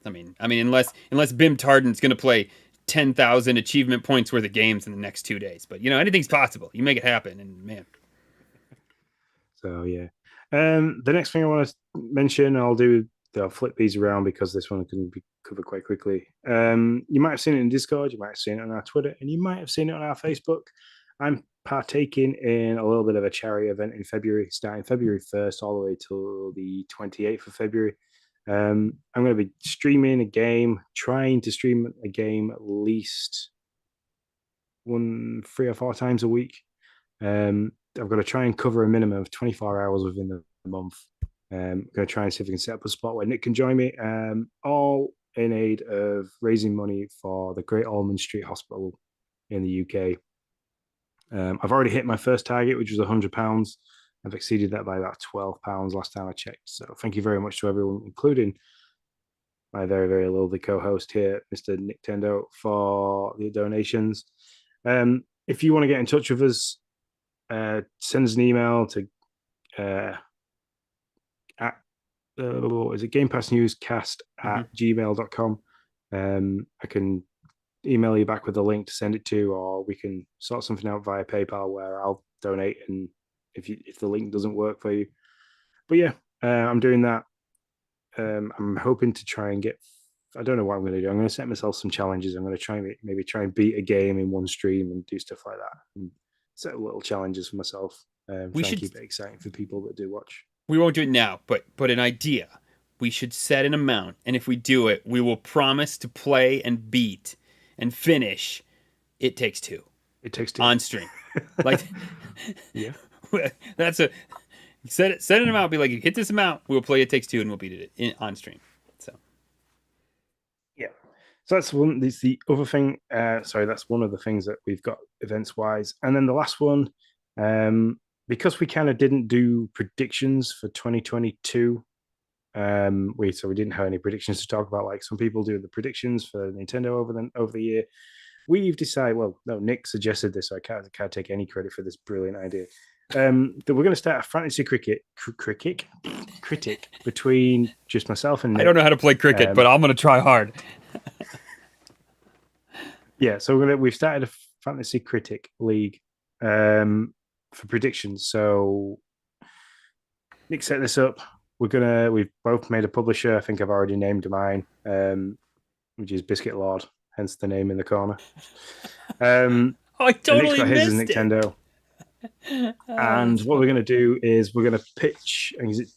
I mean, unless Bim Tardan's going to play 10,000 achievement points worth of games in the next 2 days. But anything's possible. You make it happen, and man. So yeah, the next thing I want to mention, I'll flip these around because this one can be covered quite quickly. You might have seen it in Discord, you might have seen it on our Twitter, and you might have seen it on our Facebook. I'm partaking in a little bit of a charity event in February, starting February 1st all the way till the 28th of February. I'm going to be trying to stream a game at least 3 or 4 times a week. I've got to try and cover a minimum of 24 hours within the month. I'm going to try and see if we can set up a spot where Nick can join me, all in aid of raising money for the Great Ormond Street Hospital in the UK. I've already hit my first target, which was £100. I've exceeded that by about £12 last time I checked. So thank you very much to everyone, including my very, very lovely co-host here, Mr. Nick Tendo, for the donations. If you want to get in touch with us, send us an email to gamepassnewscast@gmail.com. I can email you back with a link to send it to, or we can sort something out via PayPal where I'll donate, and if the link doesn't work for you. But yeah, I'm doing that. I'm hoping to try and I don't know what I'm going to do. I'm going to set myself some challenges. I'm going to try and beat a game in one stream and do stuff like that, and set little challenges for myself. Try and keep it exciting for people that do watch. We won't do it now, but an idea. We should set an amount, and if we do it, we will promise to play and beat and finish It Takes Two. It Takes Two on stream. Like, yeah, that's a set an amount. Be like, hit this amount, we'll play It Takes Two, and we'll beat it on stream. So yeah. So that's one. That's the other thing. That's one of the things that we've got events wise, and then the last one, because we kind of didn't do predictions for 2022. We didn't have any predictions to talk about like some people do the predictions for Nintendo over the year. We've decided. Well, no, Nick suggested this, so I can't take any credit for this brilliant idea. That we're going to start a fantasy critic between just myself and Nick. I don't know how to play cricket, but I'm going to try hard. Yeah, so we've started a fantasy critic league for predictions. So Nick set this up. We've both made a publisher. I think I've already named mine, which is Biscuit Lord, hence the name in the corner. I totally got his missed as Nintendo. And what we're going to do is we're going to pitch, is it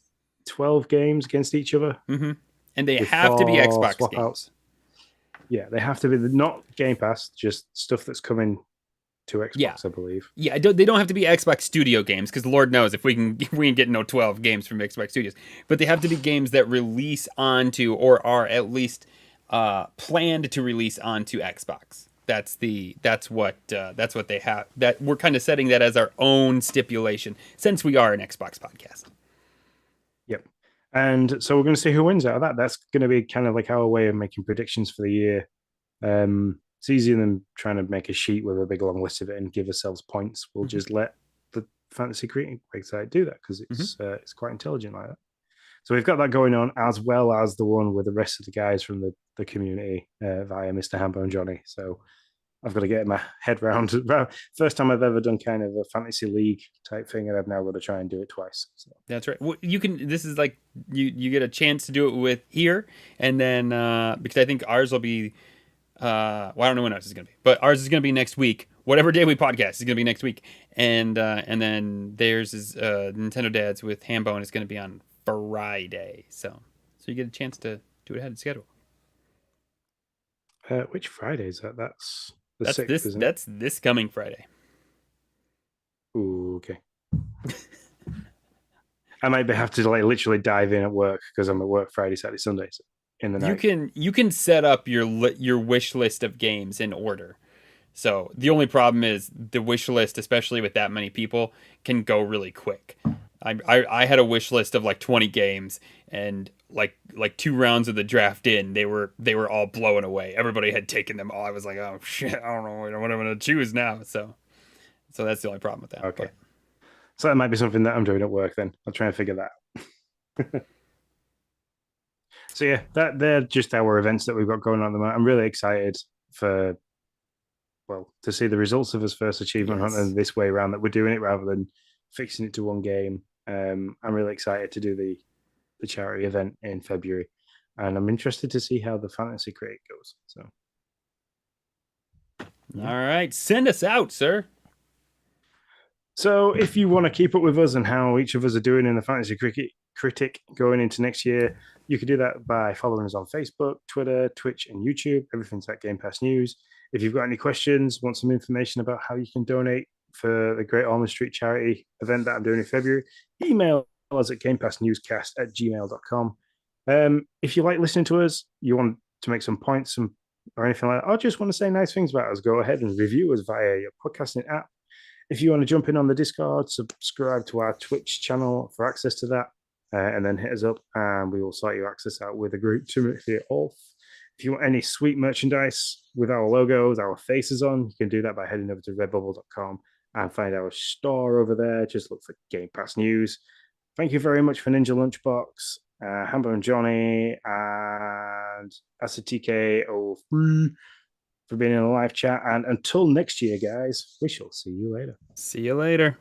12 games against each other? Mm-hmm. And they have to be Xbox games. Outs. Yeah, they have to be not Game Pass, just stuff that's coming to Xbox, I believe. Yeah, they don't have to be Xbox Studio games, because Lord knows if we can get no 12 games from Xbox Studios. But they have to be games that release onto, or are at least planned to release onto Xbox. That's what they have. That we're kind of setting that as our own stipulation, since we are an Xbox podcast. Yep. And so we're going to see who wins out of that. That's going to be kind of like our way of making predictions for the year. it's easier than trying to make a sheet with a big long list of it and give ourselves points. We'll just let the Fantasy Critic website do that because it's quite intelligent like that. So we've got that going on, as well as the one with the rest of the guys from the community via Mr. Hambone Johnny. So I've got to get my head round. First time I've ever done kind of a fantasy league type thing, and I've now got to try and do it twice. So. That's right. Well, you can. This is like you get a chance to do it with here, and then because I think ours will be. Well, I don't know when ours is going to be, but ours is going to be next week. Whatever day we podcast is going to be next week, and then theirs is Nintendo Dads with Hambone is going to be on Friday. So you get a chance to do it ahead of schedule. Which Friday is that? That's the that's 6th, this. isn't That's this coming Friday. Ooh, okay. I might have to like literally dive in at work because I'm at work Friday, Saturday, Sunday in the night. You can set up your wish list of games in order. So the only problem is the wish list, especially with that many people, can go really quick. I had a wish list of like 20 games, and like 2 rounds of the draft in, they were all blown away. Everybody had taken them all. I was like, oh shit, I don't know what I'm gonna choose now. So that's the only problem with that. Okay. But. So that might be something that I'm doing at work then. I'll try and figure that out. So yeah, they're just our events that we've got going on at the moment. I'm really excited to see the results of his first achievement hunt and this way around that we're doing it rather than fixing it to one game. I'm really excited to do the charity event in February, and I'm interested to see how the Fantasy Critic goes. So, yeah. All right, send us out, sir. So if you want to keep up with us and how each of us are doing in the Fantasy Critic going into next year, you can do that by following us on Facebook, Twitter, Twitch, and YouTube. Everything's at Game Pass News. If you've got any questions, want some information about how you can donate for the Great Ormond Street charity event that I'm doing in February, email us at gamepassnewscast@gmail.com. If you like listening to us, you want to make some points or anything like that, or just want to say nice things about us, go ahead and review us via your podcasting app. If you want to jump in on the Discord, subscribe to our Twitch channel for access to that, and then hit us up, and we will sort your access out with a group to make it off. If you want any sweet merchandise with our logos, our faces on, you can do that by heading over to redbubble.com and find our store over there. Just look for Game Pass News. Thank you very much for Ninja Lunchbox, Hambone Johnny, and AcidTK03 for being in a live chat. And until next year, guys, we shall see you later. See you later.